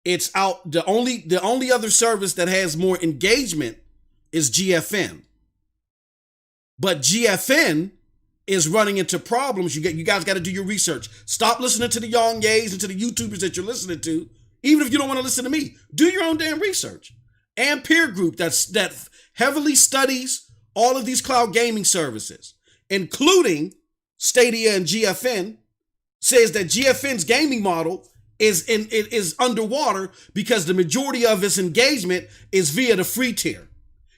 It's out. The only other service that has more engagement is GFN. But GFN is running into problems. You guys got to do your research. Stop listening to the Young Yays and to the YouTubers that you're listening to. Even if you don't want to listen to me, do your own damn research. And peer group that heavily studies all of these cloud gaming services, including Stadia and GFN, says that GFN's gaming model is underwater because the majority of its engagement is via the free tier.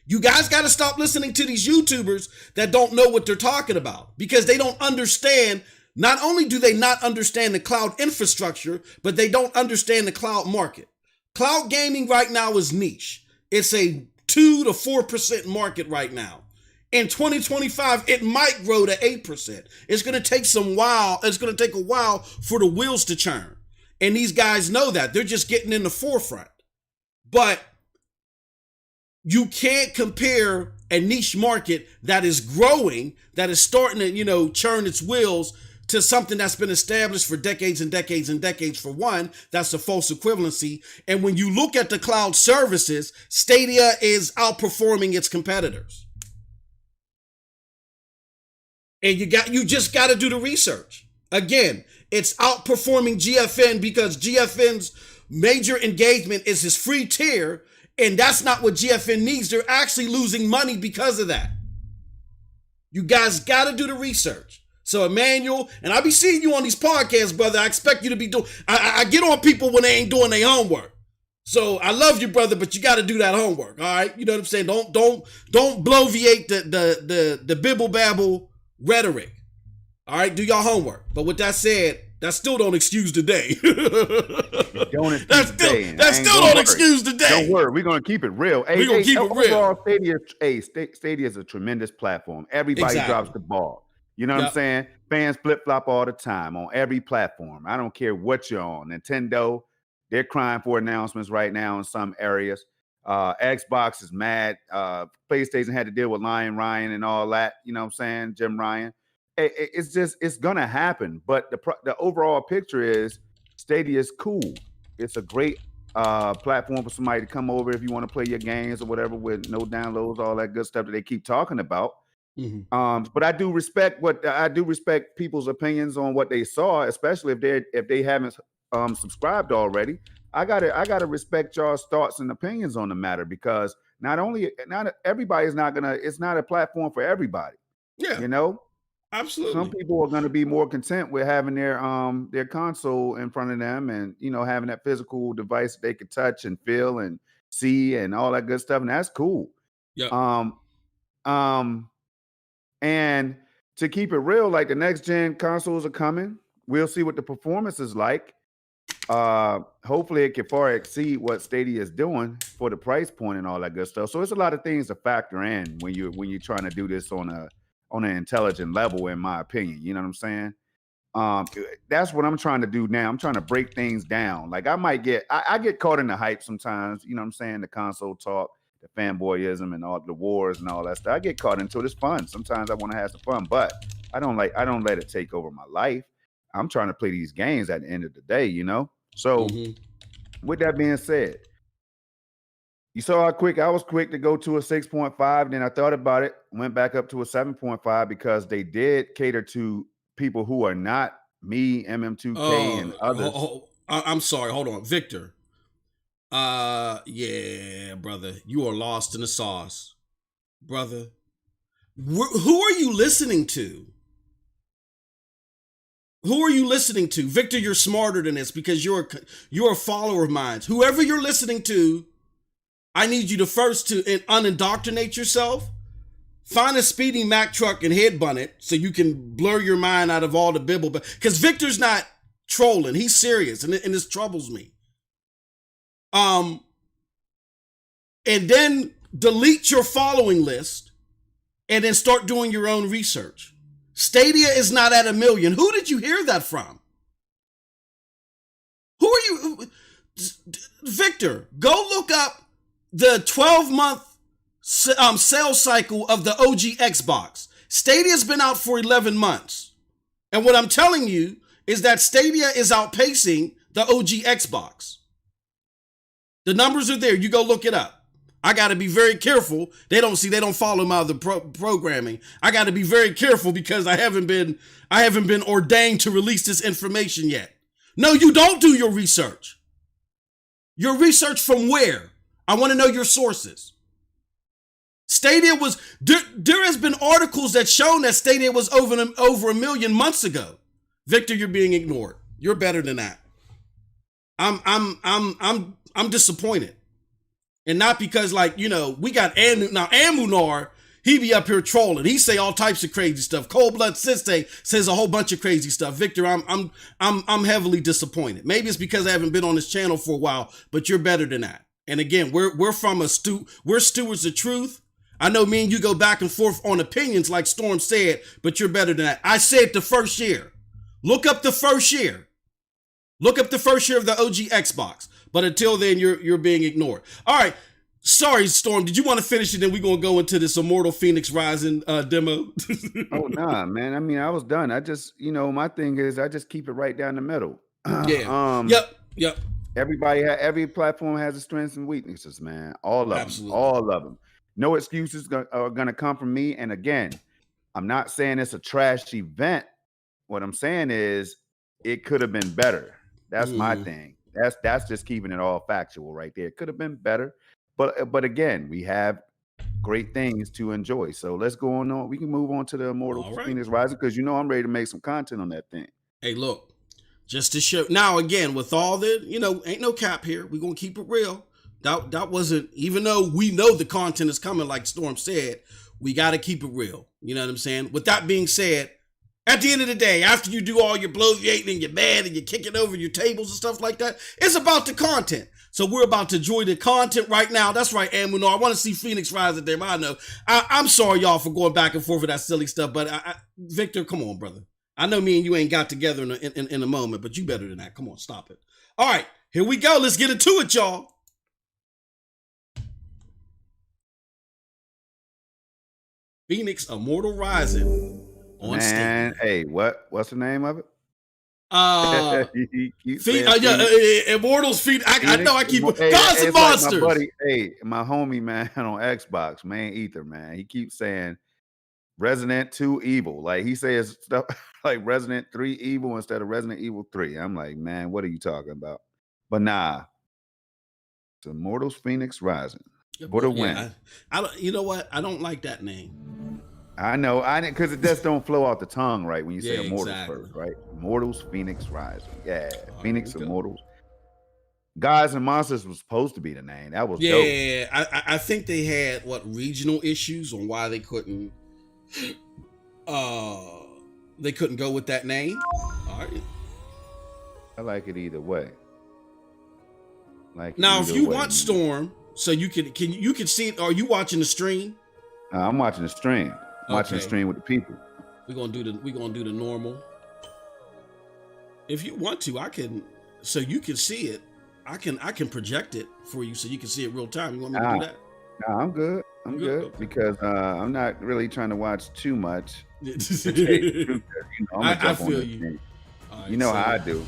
You guys got to stop listening to these YouTubers that don't know what they're talking about, because they don't understand. Not only do they not understand the cloud infrastructure, but they don't understand the cloud market. Cloud gaming right now is niche. It's a 2 to 4% market right now. In 2025, it might grow to 8%. It's going to take It's going to take a while for the wheels to churn. And these guys know that. They're just getting in the forefront. But you can't compare a niche market that is growing, that is starting to, churn its wheels, to something that's been established for decades and decades and decades. For one, that's a false equivalency. And when you look at the cloud services, Stadia is outperforming its competitors. And you just got to do the research. Again, it's outperforming GFN because GFN's major engagement is his free tier, and that's not what GFN needs. They're actually losing money because of that. You guys got to do the research. So Emmanuel, and I be seeing you on these podcasts, brother. I expect you to be doing. I get on people when they ain't doing their homework. So I love you, brother, but you got to do that homework. All right, you know what I'm saying? Don't bloviate the bibble babble rhetoric. All right, do y'all homework. But with that said, that still don't excuse the day. That still don't excuse the day. Don't worry, we're gonna keep it real. We're gonna keep it real. Stadia is a tremendous platform. Everybody drops the ball. You know what I'm saying? Fans flip-flop all the time on every platform. I don't care what you're on. Nintendo, they're crying for announcements right now in some areas. Xbox is mad. PlayStation had to deal with Lion Ryan and all that. You know what I'm saying? Jim Ryan. It's gonna happen. But the overall picture is Stadia is cool. It's a great platform for somebody to come over if you want to play your games or whatever with no downloads, all that good stuff that they keep talking about. Mm-hmm. But I do respect people's opinions on what they saw, especially if they haven't subscribed already. I gotta respect y'all's thoughts and opinions on the matter, because not everybody's it's not a platform for everybody. Yeah, absolutely. Some people are gonna be more content with having their console in front of them and having that physical device they could touch and feel and see and all that good stuff, and that's cool. Yeah. And to keep it real, like, the next gen consoles are coming. We'll see what the performance is like. Hopefully it can far exceed what Stadia is doing for the price point and all that good stuff. So it's a lot of things to factor in when you're trying to do this on an intelligent level, in my opinion. You know what I'm saying? That's what I'm trying to do now. I'm trying to break things down. Like, I get caught in the hype sometimes, you know what I'm saying? The console talk, the fanboyism and all the wars and all that stuff. I get caught into it. It's fun. Sometimes I want to have some fun, but I don't let it take over my life. I'm trying to play these games at the end of the day, So with that being said, you saw how quick I was quick to go to a 6.5. Then I thought about it, went back up to a 7.5, because they did cater to people who are not me, MM2K, and others. I'm sorry. Hold on, Victor. Yeah, brother, you are lost in the sauce, brother. Who are you listening to? Who are you listening to? Victor, you're smarter than this, because you're a follower of mine. Whoever you're listening to, I need you to first to unindoctrinate yourself. Find a speeding Mack truck and headbutt it so you can blur your mind out of all the bibble. Because Victor's not trolling. He's serious, and this troubles me. And then delete your following list and then start doing your own research. Stadia is not at 1 million. Who did you hear that from? Who are you? Victor, go look up the 12-month sales cycle of the OG Xbox. Stadia's been out for 11 months. And what I'm telling you is that Stadia is outpacing the OG Xbox. The numbers are there. You go look it up. I got to be very careful. They don't follow my other programming. I got to be very careful because I haven't been ordained to release this information yet. No, you don't do your research. Your research from where? I want to know your sources. Stadia was there has been articles that shown that Stadia was over a million months ago. Victor, you're being ignored. You're better than that. I'm disappointed. And not because, like, you know, we got Amunar, he be up here trolling. He say all types of crazy stuff. Cold Blood Siste says a whole bunch of crazy stuff. Victor, I'm heavily disappointed. Maybe it's because I haven't been on this channel for a while, but you're better than that. And again, we're stewards of truth. I know me and you go back and forth on opinions like Storm said, but you're better than that. I said the first year. Look up the first year. Look up the first year of the OG Xbox. But until then, you're being ignored. All right. Sorry, Storm. Did you want to finish it? Then we're going to go into this Immortal FENYX Rising demo. Oh, nah, man. I mean, I was done. I just, you know, my thing is I just keep it right down the middle. Yeah. Yep. Every platform has its strengths and weaknesses, man. All of them. All of them. No excuses are going to come from me. And again, I'm not saying it's a trash event. What I'm saying is it could have been better. That's my thing. That's just keeping it all factual right there. It could have been better. But again, we have great things to enjoy. So let's go on. We can move on to the Immortal FENYX Rising, because you know I'm ready to make some content on that thing. Hey, look, just to show now again with all the, you know, ain't no cap here. We're gonna keep it real. That wasn't, even though we know the content is coming, like Storm said, we got to keep it real. You know what I'm saying? With that being said, at the end of the day, after you do all your bloviating and you're mad and you're kicking over your tables and stuff like that, it's about the content. So we're about to enjoy the content right now. That's right, Amunar. I want to see FENYX Rise at them. I know. I'm sorry, y'all, for going back and forth with that silly stuff. But Victor, come on, brother. I know me and you ain't got together in a moment, but you better than that. Come on, stop it. All right, here we go. Let's get into it, y'all. FENYX Immortal Rising on Stadia. Hey, what's the name of it? Immortals feet. I know I keep Gods and Monsters. Like my buddy, my homie, man, on Xbox, man, Ether, man. He keeps saying Resident 2 Evil. Like he says stuff like Resident 3 Evil instead of Resident Evil 3. I'm like, man, what are you talking about? But nah, it's Immortals FENYX Rising. What a win. I don't, you know what? I don't like that name. I know, because it just don't flow out the tongue right when you say Immortals first, right? Immortals FENYX Rising. Yeah, FENYX Immortals. Gods and Monsters was supposed to be the name. That was dope. Yeah, I think they had regional issues on why they couldn't go with that name. All right. I like it either way. Now, if you want Storm, so you can see it. Are you watching the stream? I'm watching the stream. Watching the stream with the people. We're gonna do the normal. If you want to, I can, so you can see it. I can project it for you so you can see it real time. You want me to do that? No, I'm good. I'm good okay. Because I'm not really trying to watch too much. I feel you. Right, you know how I do.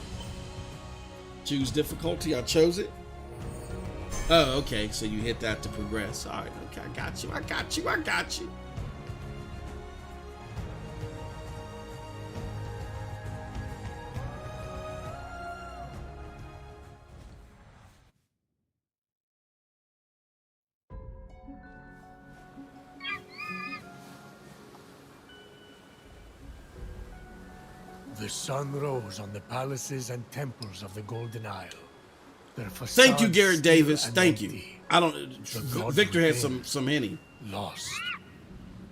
Choose difficulty. I chose it. Oh, okay. So you hit that to progress. All right. Okay, I got you. The sun rose on the palaces and temples of the Golden Isle. Thank you, Garrett Davis. Thank you. I don't. Victor had some henny. Lost,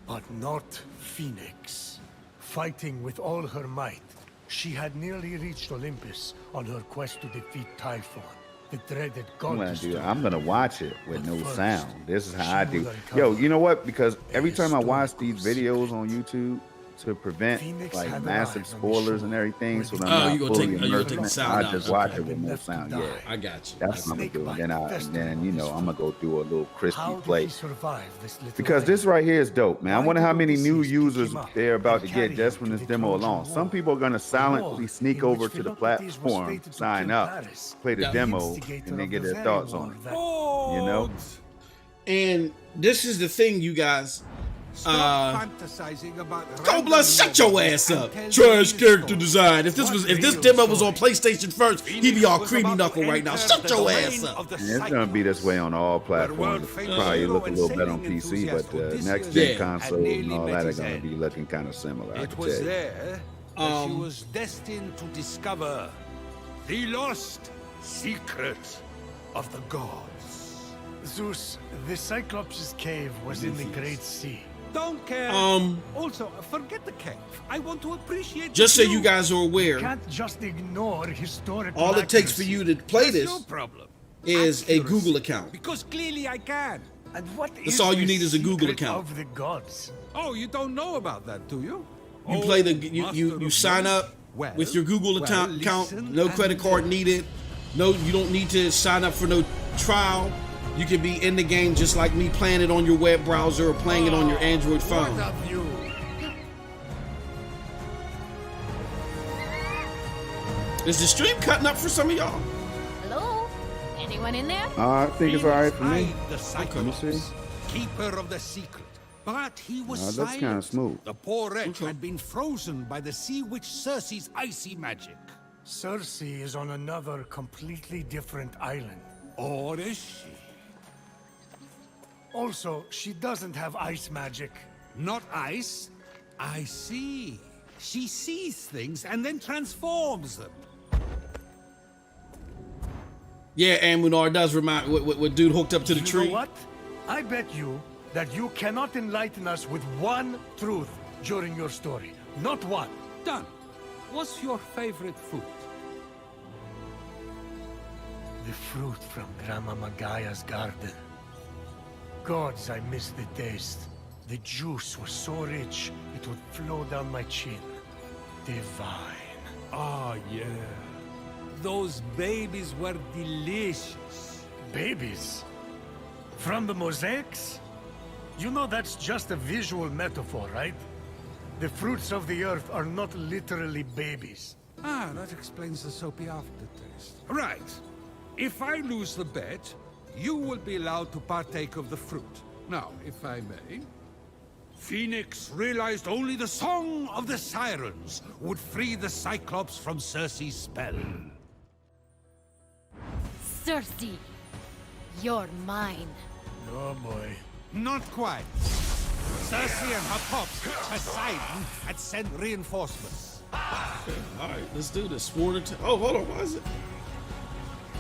but not FENYX. Fighting with all her might, she had nearly reached Olympus on her quest to defeat Typhon, the dreaded god. I'm gonna watch it with no sound. This is how I do. Yo, you know what? Because every time I watch these videos on YouTube, to prevent like massive spoilers and everything, so that I'm not fully immersed. I just watch it with no sound. Yeah, I got you. That's what I'm gonna do. And then you know I'm gonna go do a little crispy play. Because this right here is dope, man. I wonder how many new users they're about to get just from this demo alone. Some people are gonna silently sneak over to the platform, sign up, play the demo, and then get their thoughts on it. You know. And this is the thing, you guys. Stop fantasizing about Cold Blood, shut your ass up. Trash character design. If this demo was on PlayStation first, he'd be all creamy knuckle right now. Shut your ass up. Yeah, it's gonna be this way on all platforms. It'll probably look a little better on PC, but next gen consoles and all that are gonna be looking kind of similar. I It can was tell you. there that she was destined to discover the lost secret of the gods. Zeus, the Cyclops' cave was in the Great Sea. Don't care. Also, forget the cave. I want to appreciate. Just so the you view. guys are aware, Can't just ignore historical all it takes for accuracy. you to play There's this no problem. is a Accuracy. Google account. Because clearly I can. And what That's is all you the need is a Google secret account. of the gods? Oh, you don't know about that, do you? You play the you sign up with your Google account. No credit card needed. No, you don't need to sign up for no trial. You can be in the game just like me, playing it on your web browser or playing it on your Android phone. What of you? Is the stream cutting up for some of y'all? Hello? Anyone in there? I think it's all right for me. The Let me see. keeper of the secret. But he was That's silent. kinda smooth. The poor wretch had been frozen by the sea witch Circe's icy magic. Circe is on another completely different island. Or is she? Also, she doesn't have ice magic. Not ice? I see. She sees things and then transforms them. Yeah, and Munar does remind what dude hooked up to the You tree. know what? I bet you that you cannot enlighten us with one truth during your story. Not one. Done. What's your favorite fruit? The fruit from Grandma Magaya's garden. Gods, I miss the taste. The juice was so rich, it would flow down my chin. Divine. Ah, yeah. Those babies were delicious. Babies? From the mosaics? You know that's just a visual metaphor, right? The fruits of the earth are not literally babies. Ah, that explains the soapy aftertaste. Right. If I lose the bet, you will be allowed to partake of the fruit. Now, if I may... FENYX realized only the song of the sirens would free the Cyclops from Circe's spell. Circe, you're mine. Oh boy. Not quite. Circe and her pops, Poseidon, had sent reinforcements. All right, let's do this. Sword attack. Oh, hold on. Why is it?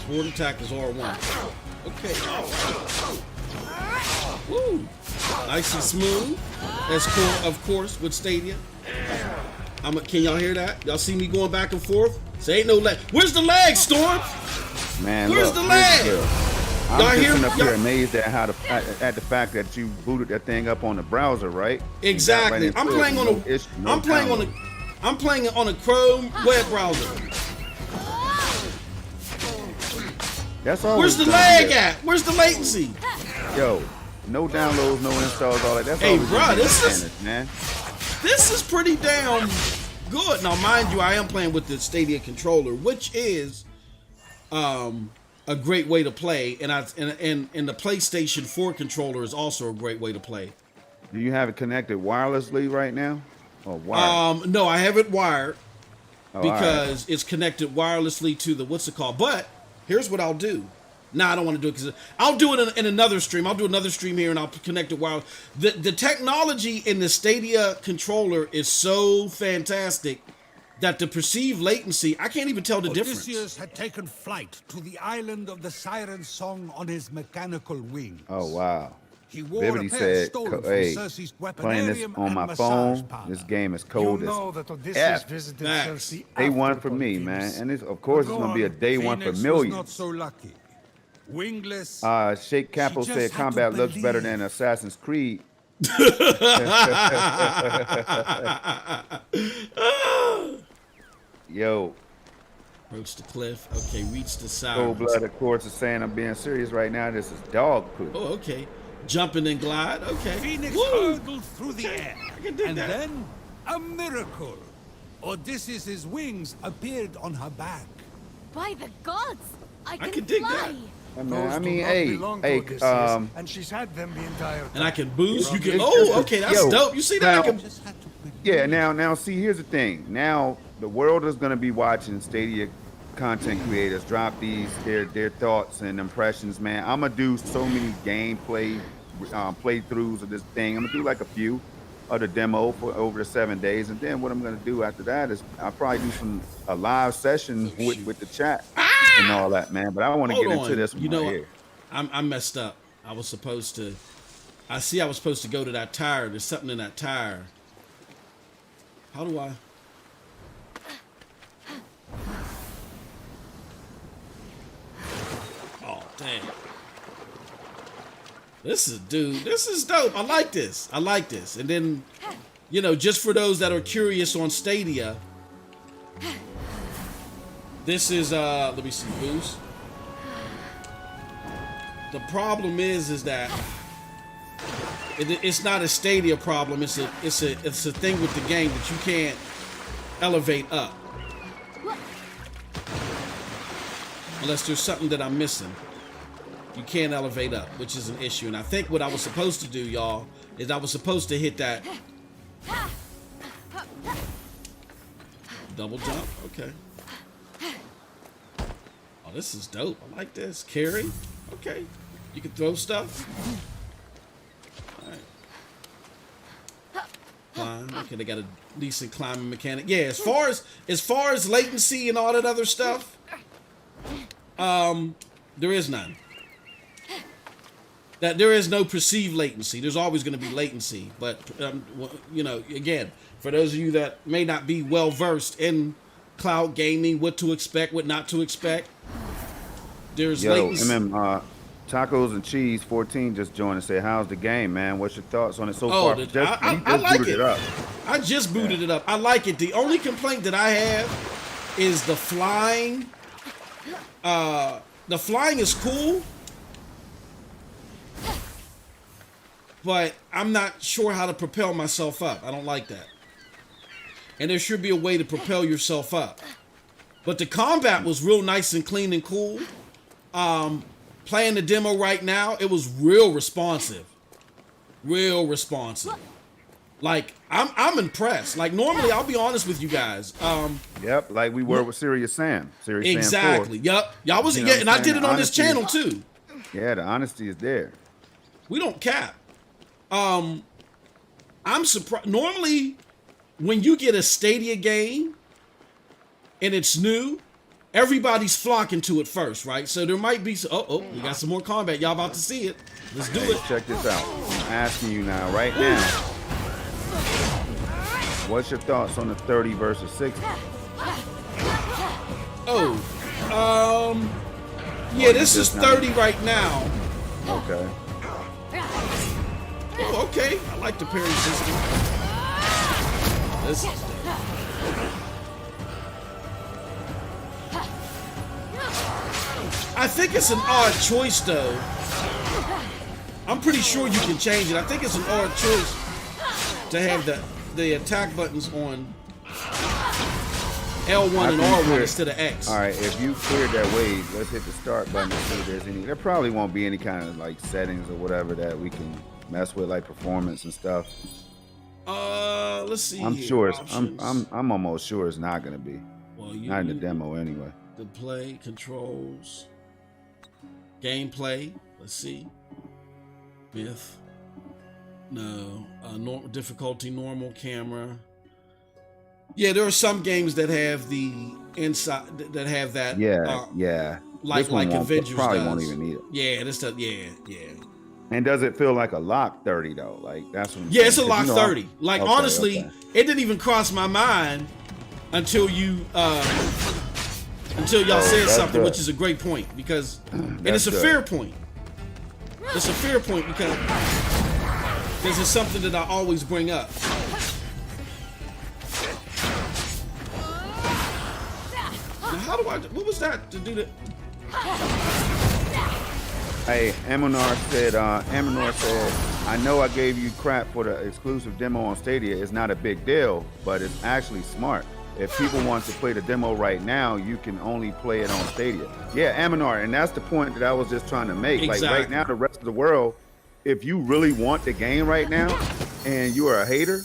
Sword attack is R1. Okay. Woo. Nice and smooth. That's cool, of course, with Stadia. Can y'all hear that? Y'all see me going back and forth? So ain't no lag. Where's the lag, Storm? Man, Where's look, the here's lag? deal. Y'all I'm hear just me? up here amazed at how at the fact that you booted that thing up on the browser, right? Exactly. I'm playing on a. I'm playing it on a Chrome web browser. That's all. Where's the lag at? Where's the latency? Yo, no downloads, no installs, all that. That's Hey, always bruh, gonna be this is- advantage, man. This is pretty damn good. Now, mind you, I am playing with the Stadia controller, which is a great way to play, and the PlayStation 4 controller is also a great way to play. Do you have it connected wirelessly right now, or wired? No, I have it wired Oh, because it's connected wirelessly to the what's it called. But here's what I'll do. No, I don't want to do it because I'll do it in another stream. I'll do another stream here and I'll connect it wireless. The technology in the Stadia controller is so fantastic that the perceived latency, I can't even tell the difference. Odysseus had taken flight to the island of the siren song on his mechanical wings. Oh wow. He wore Liberty a pair said, stolen from "Hey, Circe's playing this weaponarium on and my massage phone. parlor. This game is You cold know as that Odysseus F. visited Facts. Circe day one after for me, man. Polyphemus. And it's, of course, it's gonna be a day one for FENYX was millions. not so lucky. Wingless. Shake Capo She just said had to combat looks better believe. than Assassin's Creed. Yo, Approach the cliff. Okay, reach the side. Cold Blood, of course, is saying I'm being serious right now. This is dog poop. Oh, okay. Jumping and glide. Okay. FENYX Woo! hurtled through the air. can dig And that. then, a miracle. Odysseus' wings appeared on her back. By the gods, I can could dig fly. that. Man, Those I do mean, not hey, belong to hey, Odysseus, and she's had them the entire time. And I can boost. You can. It's Oh, just a- okay, that's yo, dope. You see that? I now- can, Yeah, now, see, here's the thing. Now, the world is going to be watching Stadia content creators drop their thoughts and impressions, man. I'm going to do so many gameplay playthroughs of this thing. I'm going to do like a few of the demo for over the 7 days. And then what I'm going to do after that is I'll probably do a live session with the chat and all that, man. But I want to hold get on. into this one You know, right here. I messed up. I was supposed to. I was supposed to go to that tire. There's something in that tire. How do I? Oh, dang. This is dope. I like this. And then, you know, just for those that are curious on Stadia, this is, let me see, boost. The problem is that it's not a Stadia problem. It's a thing with the game that you can't elevate up unless there's something that I'm missing. You can't elevate up, which is an issue. And I think what I was supposed to do, y'all, is I was supposed to hit that double jump. Okay. Oh, this is dope. I like this. Carry. Okay. You can throw stuff. All right. Climb. Okay, they got a decent climbing mechanic. Yeah, as far as latency and all that other stuff, there is none. That there is no perceived latency. There's always going to be latency, but you know, again, for those of you that may not be well versed in cloud gaming, what to expect, what not to expect, there's latency. Tacos and Cheese 14 just joined and said, "How's the game, man? What's your thoughts on it so far?" I like it. I just booted it up. I like it. The only complaint that I have is the flying. The flying is cool, but I'm not sure how to propel myself up. I don't like that. And there should be a way to propel yourself up. But the combat was real nice and clean and cool. Playing the demo right now, it was real responsive. Real responsive. Like, I'm impressed. Like, normally, I'll be honest with you guys. Yep, like we were with Serious Sam. Exactly. Sam 4. Yep. Y'all was, and I did it on this channel too. Yeah, the honesty is there. We don't cap. I'm surprised. Normally, when you get a Stadia game and it's new, everybody's flocking to it first, right? So there might be we got some more combat. Y'all about to see it. Let's do it. Check this out. I'm asking you now, right now. What's your thoughts on the 30 versus 60? Yeah, this is 30 right now. Okay. Oh, okay. I like the parry system. This is dope. I think it's an odd choice, though. I'm pretty sure you can change it. I think it's an odd choice to have the attack buttons on L1 and R1 instead of X. All right, if you cleared that wave, let's hit the start button and see if there's any. There probably won't be any kind of like settings or whatever that we can mess with, like performance and stuff. Let's see. I'm sure. I'm almost sure it's not gonna be. Well, not in the demo anyway. The play controls, gameplay. Let's see. Myth. No. Difficulty normal camera. Yeah, there are some games that have the inside that have that. Yeah, yeah. Like Avengers probably does. won't even need it. Yeah, this stuff. Yeah. And does it feel like a lock 30 though? Like that's what. Yeah, it's a lock 30. Like okay, honestly, okay. It didn't even cross my mind until you y'all said something, good. which is a great point because, and That's it's a good. fair point. It's a fair point because this is something that I always bring up. Now, how do I? What was that to do that? Hey, Aminor said, I know I gave you crap for the exclusive demo on Stadia. It's not a big deal, but it's actually smart. if people want to play the demo right now, you can only play it on Stadia. Yeah, Aminar, and that's the point that I was just trying to make. Exactly. Like right now, the rest of the world, if you really want the game right now and you are a hater,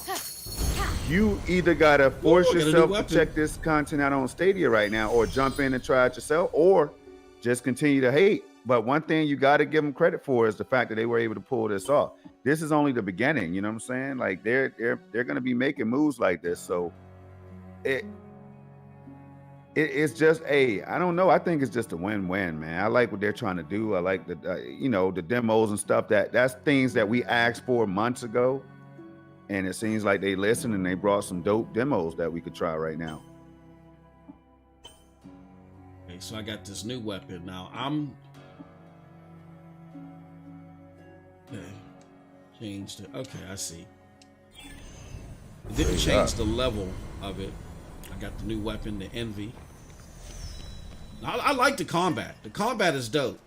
you either gotta force yourself to check this content out on Stadia right now, or jump in and try it yourself, or just continue to hate. But one thing you got to give them credit for is the fact that they were able to pull this off. This is only the beginning, you know what I'm saying? Like they're going to be making moves like this. So it's just I don't know. I think it's just a win-win, man. I like what they're trying to do. I like the the demos and stuff. That's things that we asked for months ago, and it seems like they listened and they brought some dope demos that we could try right now. Okay, so I got this new weapon now. Changed it. Okay, I see. It didn't change the level of it. I got the new weapon, the Envy. I like the combat. The combat is dope.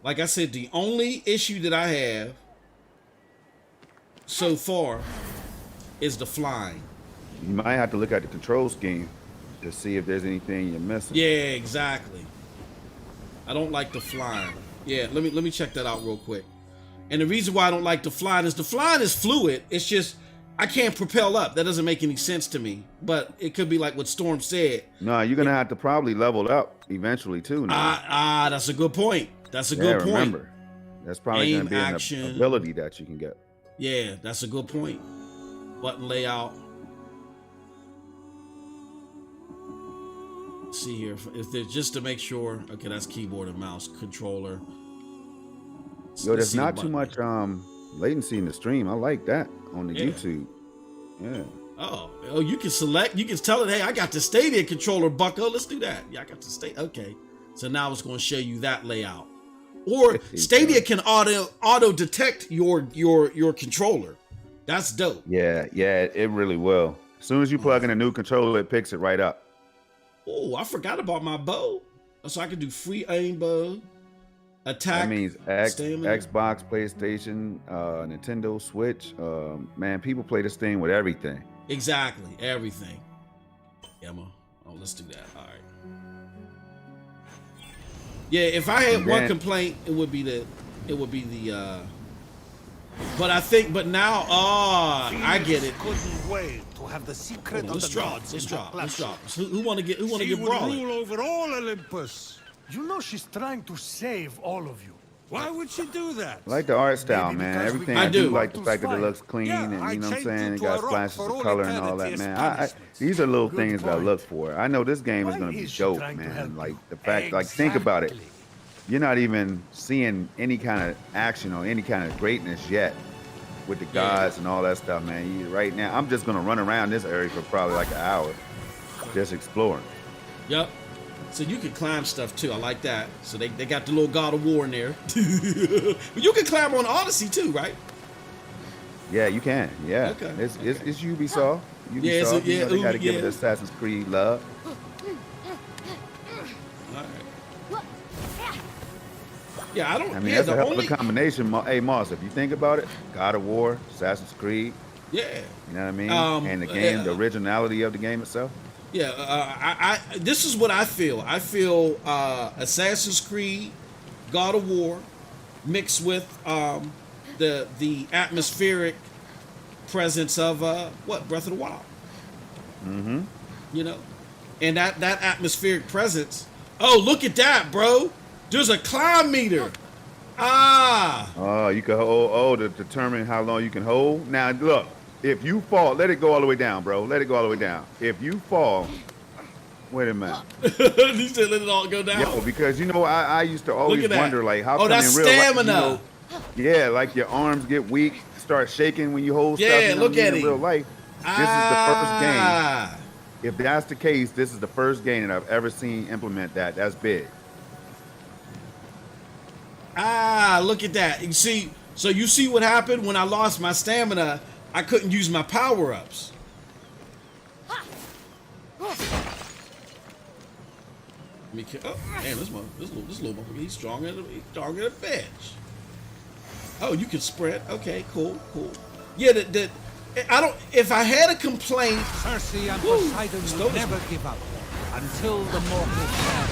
Like I said, the only issue that I have so far is the flying. You might have to look at the control scheme to see if there's anything you're missing. Yeah, exactly. I don't like the flying. Yeah, let me check that out real quick. And the reason why I don't like the flying is fluid. It's just I can't propel up. That doesn't make any sense to me. But it could be like what Storm said. No, you're gonna have to probably level up eventually too. That's a good point. That's a good point. Remember, that's probably Aim, gonna be action. an ability that you can get. Yeah, that's a good point. Button layout. Let's see here, if there's just to make sure. Okay, that's keyboard and mouse controller. Yo, there's not too much latency in the stream. I like that on the YouTube. Yeah. Oh, you can select. You can tell it, hey, I got the Stadia controller, bucko. Let's do that. Yeah, I got the Stadia. Okay, so now it's going to show you that layout. Or Stadia can auto detect your controller. That's dope. Yeah, it really will. As soon as you plug in a new controller, it picks it right up. Oh, I forgot about my bow. So I can do free aim bow, attack. That means Xbox, PlayStation, Nintendo, Switch. Man, people play this thing with everything. Exactly, everything. Yeah, let's do that. All right. Yeah, if I had one complaint, it would be the. But now, I get it. Couldn't wait to have the secret of the gods. Let's drop. Who want to get brawling? Rule over all Olympus. You know she's trying to save all of you. Why would she do that? I like the art style, man. Everything I do like the fact that it looks clean, and you know what I'm saying, it got splashes of color and all that, man. These are little things that I look for. I know this game is gonna be dope, man. Like the fact, like think about it. You're not even seeing any kind of action or any kind of greatness yet with the gods and all that stuff, man. Right now, I'm just gonna run around this area for probably like an hour, just exploring. Yep. So you can climb stuff too. I like that. So they got the little God of War in there. But you can climb on Odyssey too, right? Yeah, you can. Yeah. Okay. It's Ubisoft. Yeah, they got to give it Assassin's Creed love. Yeah, I mean, that's a hell of a combination. Hey, Moss, if you think about it, God of War, Assassin's Creed. Yeah. You know what I mean? And the game, the originality of the game itself. Yeah, this is what I feel. I feel Assassin's Creed, God of War, mixed with the atmospheric presence of Breath of the Wild. Mm-hmm. You know, and that atmospheric presence. Oh, look at that, bro! There's a climb meter. Oh, you can hold to determine how long you can hold. Now look. If you fall, let it go all the way down, bro. Let it go all the way down. If you fall, wait a minute. You said let it all go down? Yeah, because I used to always wonder, like, how come that's in real stamina. Life, like your arms get weak, start shaking when you hold stuff. Yeah, look at it. In real life, this is the first game. If that's the case, this is the first game that I've ever seen implement that. That's big. Look at that. You see, so you see what happened when I lost my stamina. I couldn't use my power-ups. Oh, damn, this little motherfucker, he's stronger than a bitch. Oh, you can spread. Okay, cool. Yeah, I don't. If I had a complaint, Cersei and Poseidon will never give up until the mortal perish.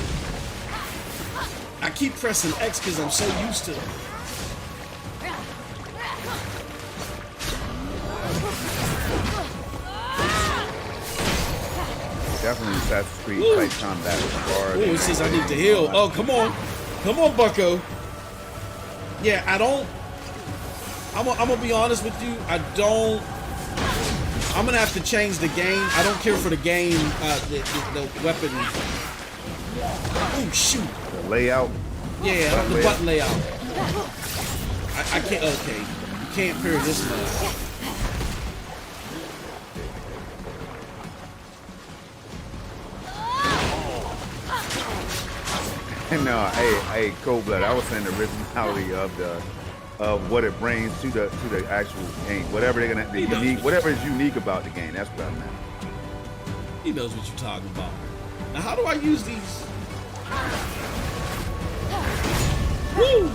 I keep pressing X because I'm so used to it. Definitely Assassin's Creed type combat. Oh, it says I need to heal. Oh, come on, Bucko. Yeah, I don't. I'm gonna be honest with you. I don't. I'm gonna have to change the game. I don't care for the game. The weapon. Oh shoot. The layout. Yeah, the button layout. I can't. Okay, you can't parry this much. No, hey, Cold Blood. I was saying the originality of what it brings to the actual game. Whatever they're gonna, whatever is unique about the game. That's what I meant. He knows what you're talking about. Now, how do I use these? Woo!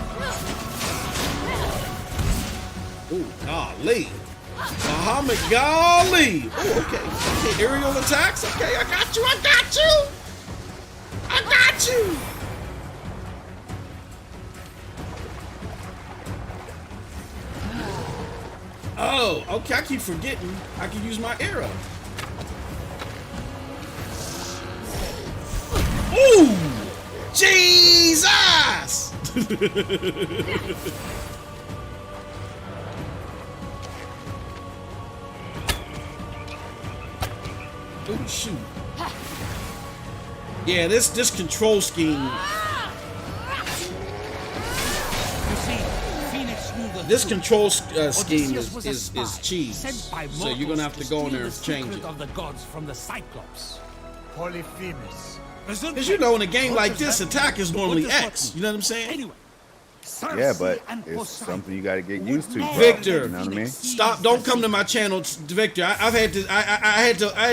Ooh, golly. Muhammad, golly. Oh, okay. Aerial attacks. Okay, I got you. Oh, okay. I keep forgetting I can use my arrow. Ooh! Jesus! Oh shoot! Yeah, this control scheme. This control scheme is cheese. So you're gonna have to go in there and change it. Of the gods from the Cyclops. Polyphemus. Because you know, in a game like this, attack is normally X. You know what I'm saying? Anyway, Yeah, but it's something you got to get used to, bro. Victor, You know what I mean? stop! Don't come to my channel, Victor. I had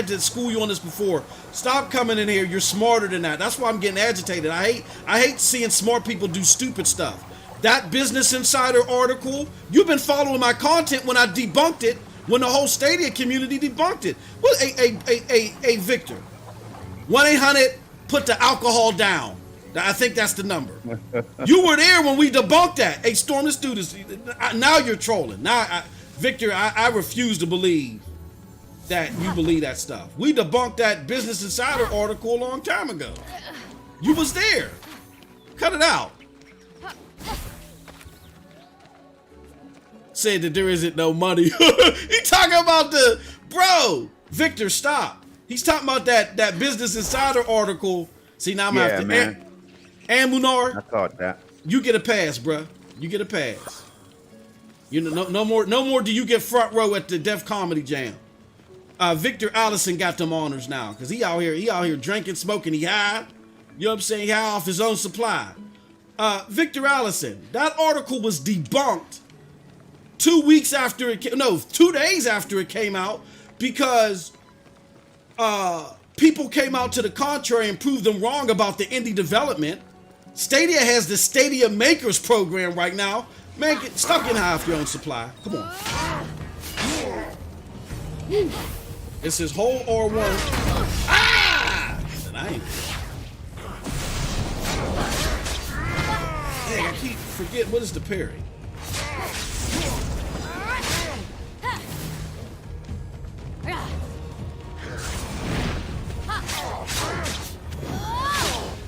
to school you on this before. Stop coming in here. You're smarter than that. That's why I'm getting agitated. I hate seeing smart people do stupid stuff. That Business Insider article, you've been following my content when I debunked it, when the whole Stadia community debunked it. Well, hey, Victor, 1-800, put the alcohol down. I think that's the number. You were there when we debunked that. Hey, Storm, let's do this. Now you're trolling. Now, Victor, I refuse to believe that you believe that stuff. We debunked that Business Insider article a long time ago. You was there. Cut it out. Said that there isn't no money. He talking about Victor, stop. He's talking about that Business Insider article. See, now I'm after man. And Munar, I thought that. you get a pass, bruh. You get a pass. You know, no more do you get front row at the Def Comedy Jam. Victor Allison got them honors now, because he out here drinking, smoking, he high. You know what I'm saying? He high off his own supply. Victor Allison, that article was debunked 2 days after it came out, because people came out to the contrary and proved them wrong about the indie development. Stadia has the Stadia Makers program right now. Man, get stuck in high off your own supply. Come on. It's his whole R1. Ah! And I ain't. Dang, I keep forgetting. What is the parry?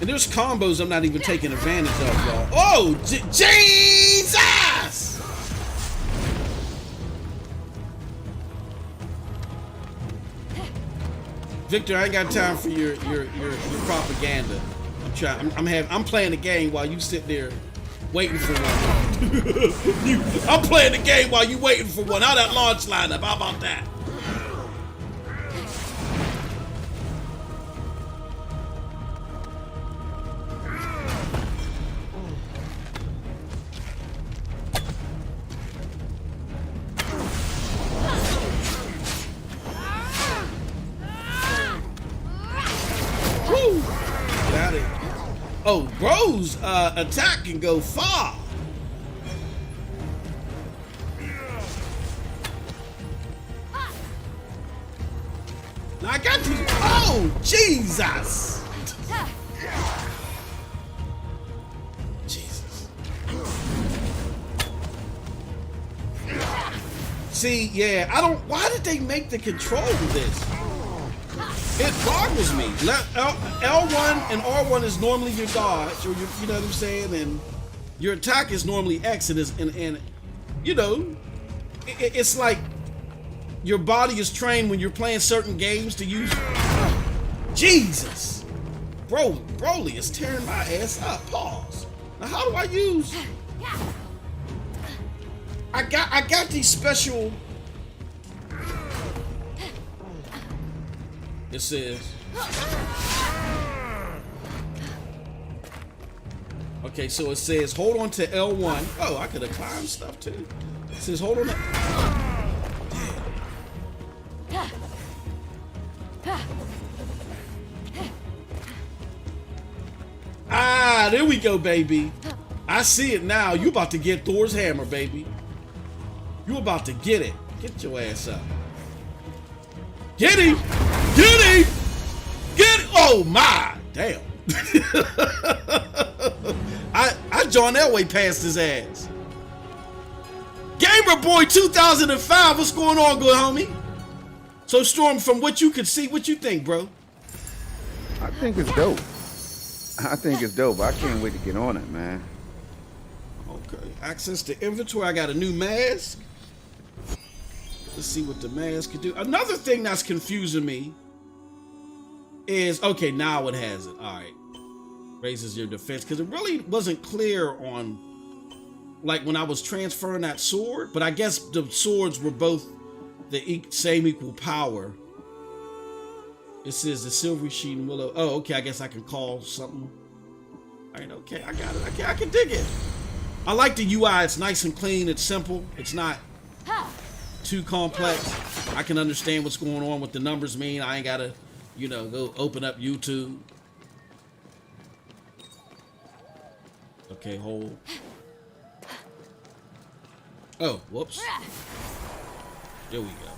And there's combos I'm not even taking advantage of, y'all. Oh, Jesus! Victor, I ain't got time for your propaganda. I'm playing the game while you sit there waiting for one. I'm playing the game while you waiting for one. How that launch lineup? How about that? Oh, bro's attack can go far. Now I got these. Oh, Jesus. Jesus. See, yeah, I don't. Why did they make the control of this? It boggles me. L1 and R1 is normally your dodge, or your, you know what I'm saying, and your attack is normally X, and you know, it's like your body is trained when you're playing certain games to use. Jesus, Broly is tearing my ass up. Pause. Now, how do I use? I got these special. It says. Okay, so it says hold on to L1. Oh, I could have climbed stuff too. It says hold on to. Ah, there we go, baby. I see it now. You about to get Thor's hammer, baby. You about to get it. Get your ass up. Get him! Get him! Get him! Oh my! Damn. I John Elway passed his ass. Gamer Boy 2005, what's going on, good homie? So Storm, from what you could see, what you think, bro? I think it's dope. I think it's dope. I can't wait to get on it, man. Okay. Access to inventory. I got a new mask. Let's see what the mask can do. Another thing that's confusing me is, okay, now it has it. All right. Raises your defense. Because it really wasn't clear on, like, when I was transferring that sword. But I guess the swords were both the same equal power. It says the silvery sheen willow. Oh, okay. I guess I can call something. All right. Okay. I got it. I can dig it. I like the UI. It's nice and clean. It's simple. It's not too complex. I can understand what's going on, what the numbers mean. I ain't gotta, you know, go open up YouTube. Okay, hold. Oh, whoops. There we go.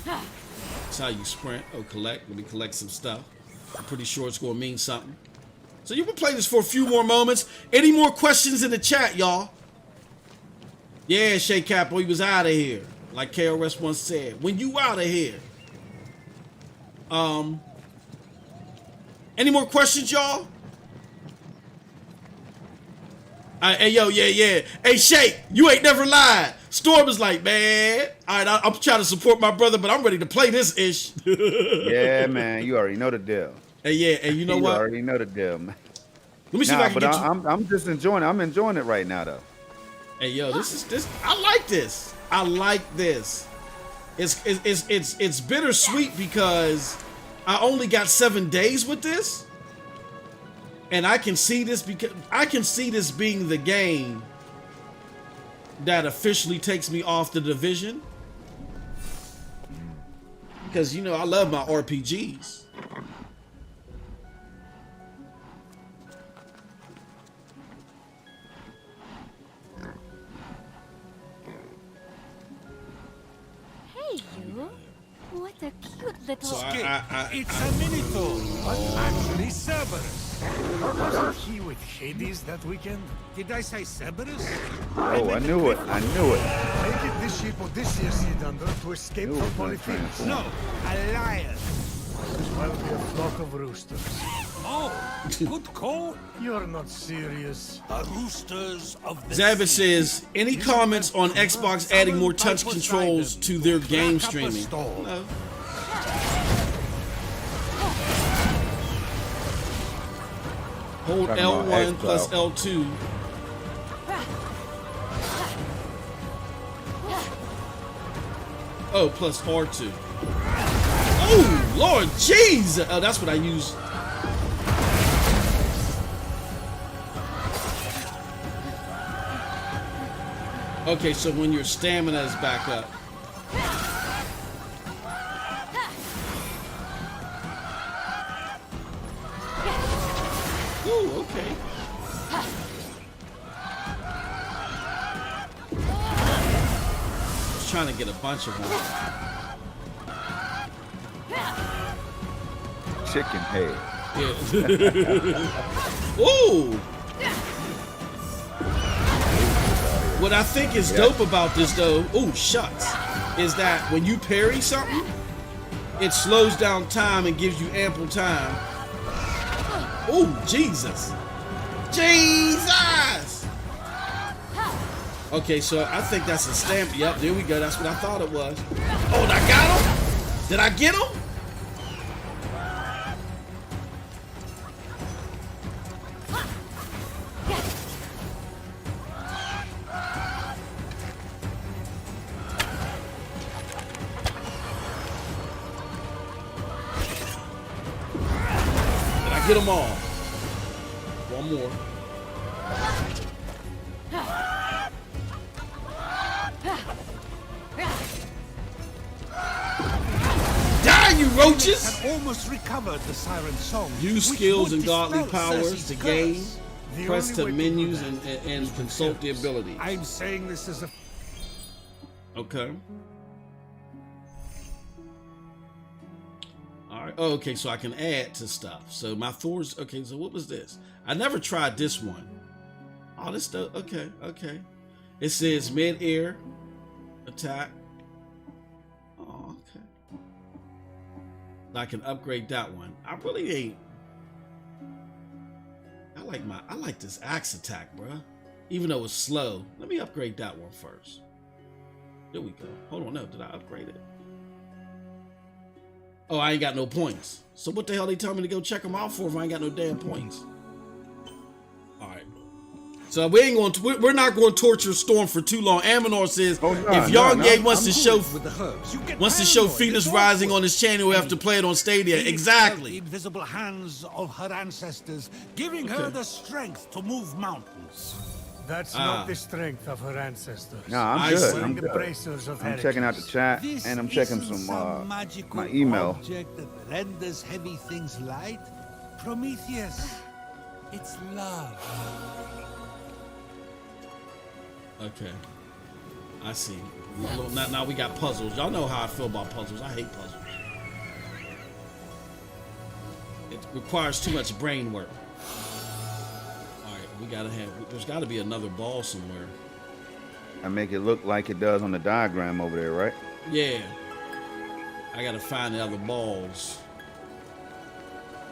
That's how you sprint. Oh, collect. Let me collect some stuff. I'm pretty sure it's gonna mean something. So you can play this for a few more moments. Any more questions in the chat, y'all? Yeah, Shay Capo, he was out of here. Like KRS once said, when you out of here. Any more questions, y'all? Hey, yo, yeah. Hey, Shay, you ain't never lied. Storm is like, man, all right, I'm trying to support my brother, but I'm ready to play this ish. Yeah, man, you already know the deal. Hey, yeah, and you know what? You already know the deal, man. Let me see if I can get you. I'm just enjoying it. I'm enjoying it right now, though. Hey, yo, this. I like this. I like this. It's bittersweet because I only got 7 days with this, and I can see this being the game that officially takes me off the Division, because you know I love my RPGs. What a cute little... So It's a Minotaur, but actually Cerberus. Wasn't he with Hades that weekend? Did I say Cerberus? Oh, I knew it. I knew it. Make it this ship Odysseus hid under to escape Knew it from was gonna Polyphemus. No, a lion. Well, be a flock of roosters. Oh, good call. You're not serious. The roosters of the Zabit sea. says, any comments on Xbox adding more touch controls to their game streaming? No. Hold Talking about L1 plus Xcloud. L2. Oh, plus R2. Oh, Lord Jesus! Oh, that's what I use. Okay, so when your stamina is back up. Ooh, okay. I was trying to get a bunch of them. chicken head. Yeah. Ooh. What I think is dope about this, though, ooh, shucks, is that when you parry something, it slows down time and gives you ample time. Ooh, Jesus. Jesus! Okay, so I think that's a stamp. Yep, there we go. That's what I thought it was. Oh, I got him? Did I get him? Get them all. One more. Die, you roaches! Have almost recovered the siren song. Use skills and godly powers to gain. Press to menus and consult the abilities. I'm saying this as a... Okay. All right. Oh, okay, so I can add to stuff. So my Thor's... Okay, so what was this? I never tried this one. Oh, this stuff... Okay, okay. It says mid-air attack. Oh, okay. I can upgrade that one. I really ain't... I like this axe attack, bruh. Even though it's slow. Let me upgrade that one first. There we go. Hold on, no, did I upgrade it? Oh, I ain't got no points. So what the hell they tell me to go check them out for if I ain't got no damn points? All right. So we're not going to torture Storm for too long. Aminor says if Young Ye wants to show FENYX Rising on his channel, we have to play it on Stadia. Exactly. The invisible hands of her ancestors, giving her the strength to move mountains. That's not the strength of her ancestors. No, I'm good. I'm good. I'm checking out the chat and I'm checking some my email. Object that renders heavy things light. Prometheus, it's love. Okay, I see. Now we got puzzles. Y'all know how I feel about puzzles. I hate puzzles. It requires too much brain work. We gotta have. There's got to be another ball somewhere. I make it look like it does on the diagram over there, right? Yeah. I gotta find the other balls.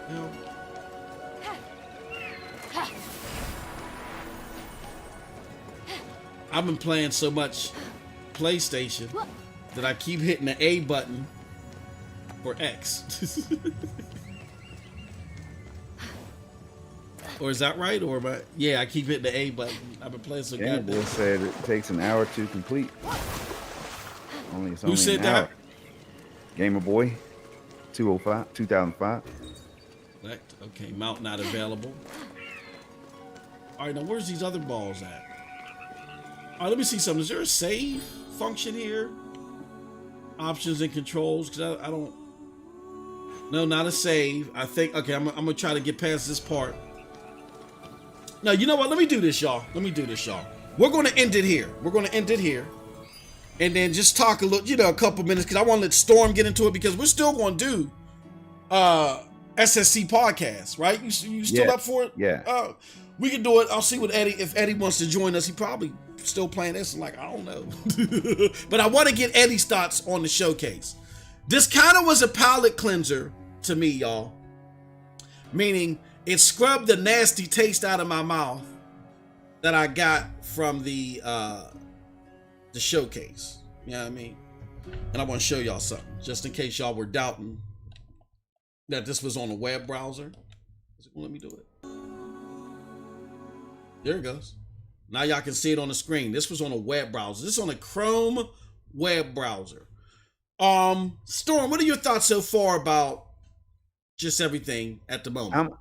You know. I've been playing so much PlayStation that I keep hitting the A button for X. Or is that right? Or am yeah, I keep hitting the A button. I've been playing so good. Boy said it takes an hour to complete. It's only Who said an that? Hour. Gamer Boy, 2005. Select. Okay, mount not available. All right, now where's these other balls at? All right, let me see something. Is there a save function here? Options and controls, because I don't. No, not a save. I think. Okay, I'm gonna try to get past this part. No, you know what? Let me do this, y'all. We're going to end it here. And then just talk a little, a couple minutes, because I want to let Storm get into it, because we're still going to do SSC podcast, right? You still up for it? Yeah. We can do it. I'll see what if Eddie wants to join us. He probably still playing this. I don't know. But I want to get Eddie's thoughts on the showcase. This kind of was a palate cleanser to me, y'all. Meaning, it scrubbed the nasty taste out of my mouth that I got from the showcase. You know what I mean? And I want to show y'all something, just in case y'all were doubting that this was on a web browser. Is it gonna let me do it? There it goes. Now y'all can see it on the screen. This was on a web browser. This is on a Chrome web browser. Storm, what are your thoughts so far about just everything at the moment?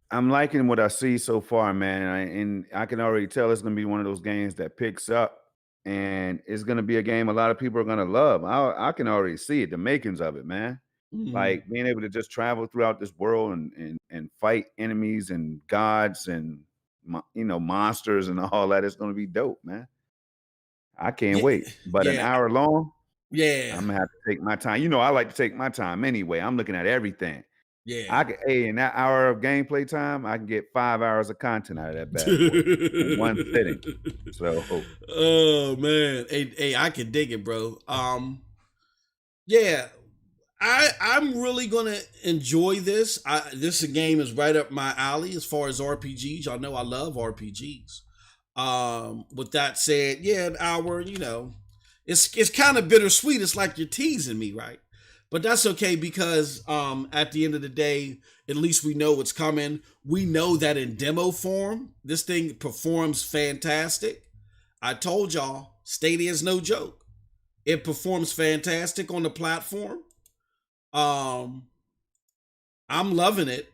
I'm liking what I see so far, man. And I can already tell it's going to be one of those games that picks up, and it's going to be a game a lot of people are going to love. I can already see it, the makings of it, man. Mm-hmm. Like being able to just travel throughout this world and fight enemies and gods and, monsters and all that. It's going to be dope, man. I can't wait. But an hour long, I'm going to have to take my time. I like to take my time anyway. I'm looking at everything. Yeah. In that hour of gameplay time, I can get 5 hours of content out of that bad boy in one sitting. So, oh man, hey, I can dig it, bro. Yeah, I'm really gonna enjoy this. This game is right up my alley as far as RPGs. Y'all know I love RPGs. With that said, yeah, an hour, it's kind of bittersweet. It's like you're teasing me, right? But that's okay because at the end of the day, at least we know what's coming. We know that in demo form, this thing performs fantastic. I told y'all, Stadia is no joke. It performs fantastic on the platform. I'm loving it.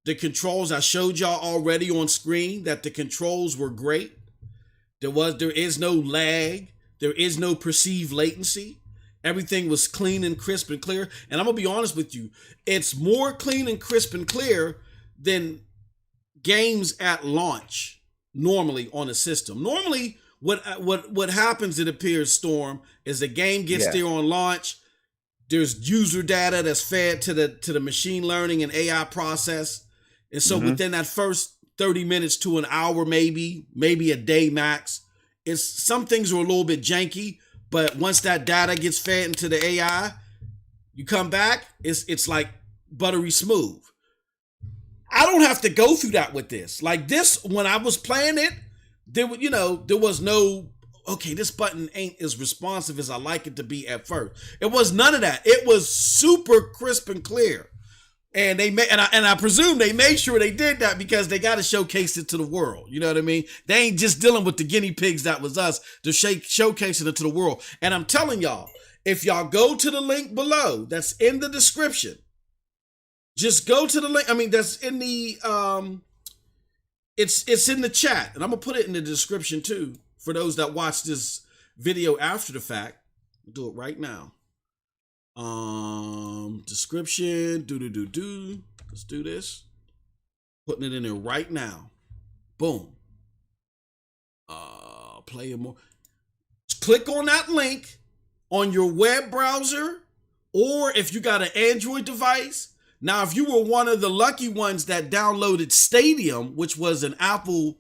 The controls, I showed y'all already on screen that the controls were great. There is no lag. There is no perceived latency. Everything was clean and crisp and clear. And I'm going to be honest with you. It's more clean and crisp and clear than games at launch normally on a system. Normally, what happens, it appears, Storm, is the game gets there on launch. There's user data that's fed to the machine learning and AI process. And so within that first 30 minutes to an hour, maybe a day max, some things are a little bit janky. But once that data gets fed into the AI, you come back, it's like buttery smooth. I don't have to go through that with this. Like this, when I was playing it, there was no, okay, this button ain't as responsive as I like it to be at first. It was none of that. It was super crisp and clear. And I presume they made sure they did that because they got to showcase it to the world. You know what I mean? They ain't just dealing with the guinea pigs that was us. They're showcasing it to the world. And I'm telling y'all, if y'all go to the link below, that's in the description. Just go to the link. I mean, that's in the it's in the chat, and I'm gonna put it in the description too for those that watch this video after the fact. I'll do it right now. Description, let's do this. Putting it in there right now. Boom. Play more. Click on that link on your web browser, or if you got an Android device. Now, if you were one of the lucky ones that downloaded Stadium, which was an Apple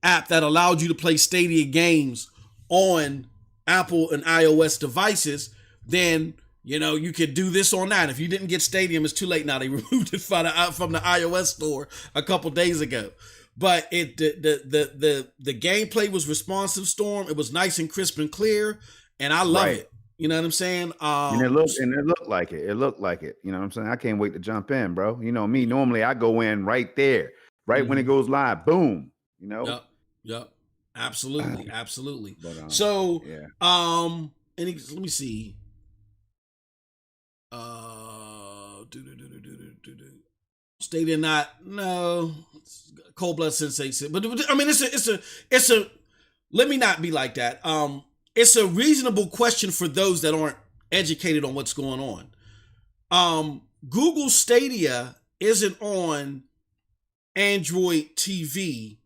app that allowed you to play Stadia games on Apple and iOS devices, then you could do this on that. If you didn't get Stadium, it's too late now. They removed it from the iOS store a couple days ago. But the gameplay was responsive, Storm. It was nice and crisp and clear, and I love it. You know what I'm saying? And it looked like it. It looked like it. You know what I'm saying? I can't wait to jump in, bro. You know me. Normally I go in right there, right when it goes live. Boom. Yep. Absolutely. Absolutely. But, so, let me see. Stadia Cold Blood Sensei, but I mean it's a let me not be like that. It's a reasonable question for those that aren't educated on what's going on. Google Stadia isn't on Android TV,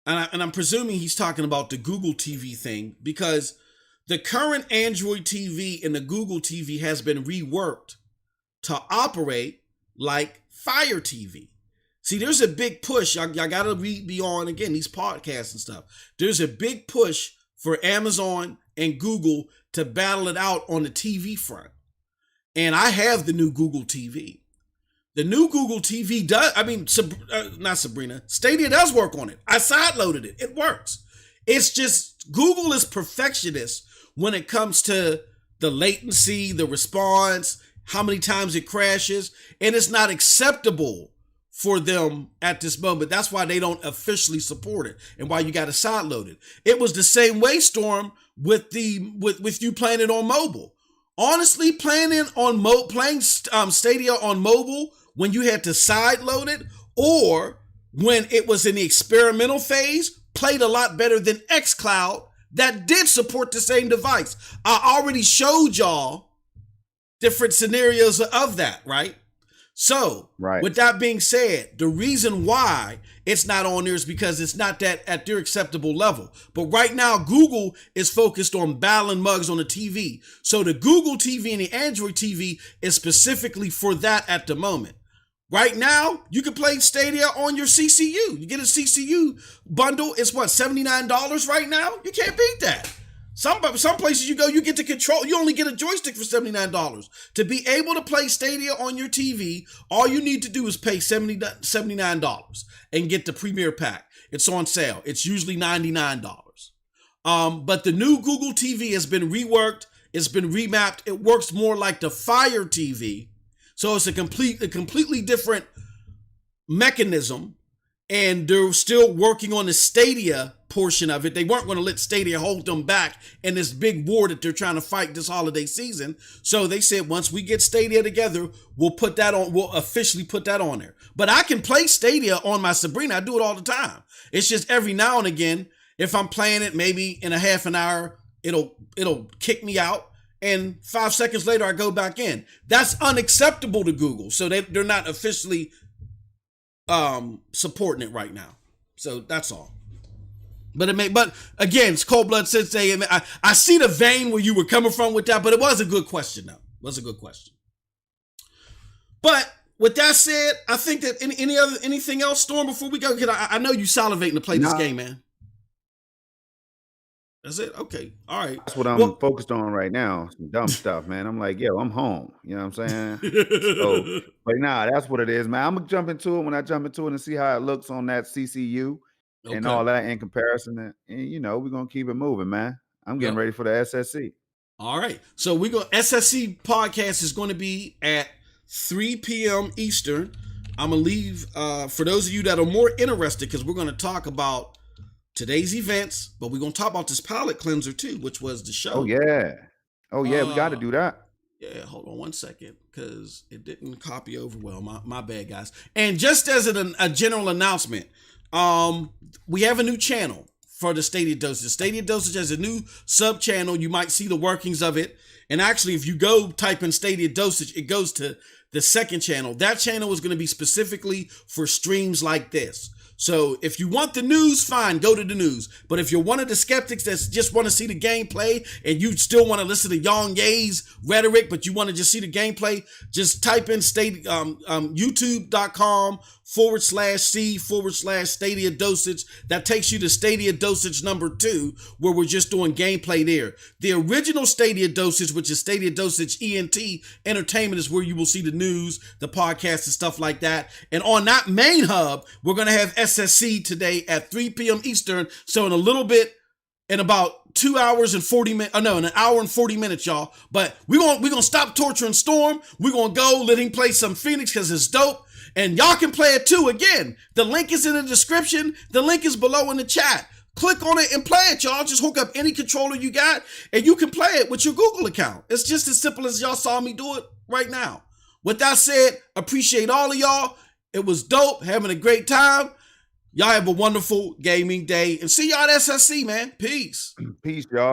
and I'm presuming he's talking about the Google TV thing, because the current Android TV and the Google TV has been reworked to operate like Fire TV. See, there's a big push. Y'all got to be on, again, these podcasts and stuff. There's a big push for Amazon and Google to battle it out on the TV front. And I have the new Google TV. The new Google TV does, not Sabrina, Stadia does work on it. I sideloaded it. It works. It's just Google is perfectionist when it comes to the latency, the response, how many times it crashes, and it's not acceptable for them at this moment. That's why they don't officially support it and why you got to sideload it. It was the same way, Storm, with you playing it on mobile. Honestly, playing Stadia on mobile when you had to sideload it, or when it was in the experimental phase, played a lot better than Xcloud that did support the same device. I already showed y'all different scenarios of that, right? So, with that being said, the reason why it's not on there is because it's not that at their acceptable level. But right now, Google is focused on battling mugs on the TV. So the Google TV and the Android TV is specifically for that at the moment. Right now, you can play Stadia on your CCU. You get a CCU bundle. It's what, $79 right now? You can't beat that. Some places you go, you get to control. You only get a joystick for $79. To be able to play Stadia on your TV, all you need to do is pay $79 and get the Premier Pack. It's on sale. It's usually $99. But the new Google TV has been reworked. It's been remapped. It works more like the Fire TV. So it's a completely different mechanism, and they're still working on the Stadia portion of it. They weren't going to let Stadia hold them back in this big war that they're trying to fight this holiday season. So they said, once we get Stadia together, we'll officially put that on there. But I can play Stadia on my Sabrina. I do it all the time. It's just every now and again, if I'm playing it, maybe in a half an hour, it'll kick me out. And 5 seconds later, I go back in. That's unacceptable to Google. So they're not officially supporting it right now. So that's all. But again, it's cold blood since I see the vein where you were coming from with that, but it was a good question, though. It was a good question. But with that said, I think that anything else, Storm, before we go? I know you salivating to play this game, man. That's it? Okay. All right. That's what I'm focused on right now. Some dumb stuff, man. I'm like, yo, I'm home. You know what I'm saying? But that's what it is, man. I'm going to jump into it when I jump into it and see how it looks on that CCU and all that in comparison. And we're going to keep it moving, man. I'm getting ready for the SSC. All right. So SSC podcast is going to be at 3 p.m. Eastern. I'm going to leave for those of you that are more interested, because we're going to talk about today's events, but we're going to talk about this palate cleanser too, which was the show. Oh yeah, we got to do that. Yeah, hold on one second, because it didn't copy over well. My bad, guys. And just as a general announcement, we have a new channel for the Stadia Dosage. Stadia Dosage has a new sub channel. You might see the workings of it. And actually, if you go type in Stadia Dosage, it goes to the second channel. That channel is going to be specifically for streams like this. So if you want the news, fine, go to the news. But if you're one of the skeptics that just want to see the gameplay and you still want to listen to Yang Ye's rhetoric, but you want to just see the gameplay, just type in youtube.com/C/Stadia Dosage. That takes you to Stadia Dosage number 2, where we're just doing gameplay there. The original Stadia Dosage, which is Stadia Dosage ENT Entertainment, is where you will see the news, the podcast, and stuff like that. And on that main hub, we're going to have SSC today at 3 p.m. Eastern. So in about 2 hours and 40 minutes, in an hour and 40 minutes, y'all. But we're gonna stop torturing Storm. We're gonna go let him play some FENYX because it's dope. And y'all can play it too. Again, the link is in the description. The link is below in the chat. Click on it and play it, y'all. Just hook up any controller you got and you can play it with your Google account. It's just as simple as y'all saw me do it right now. With that said, appreciate all of y'all. It was dope, having a great time. Y'all have a wonderful gaming day, and see y'all at SSC, man. Peace. Peace, y'all.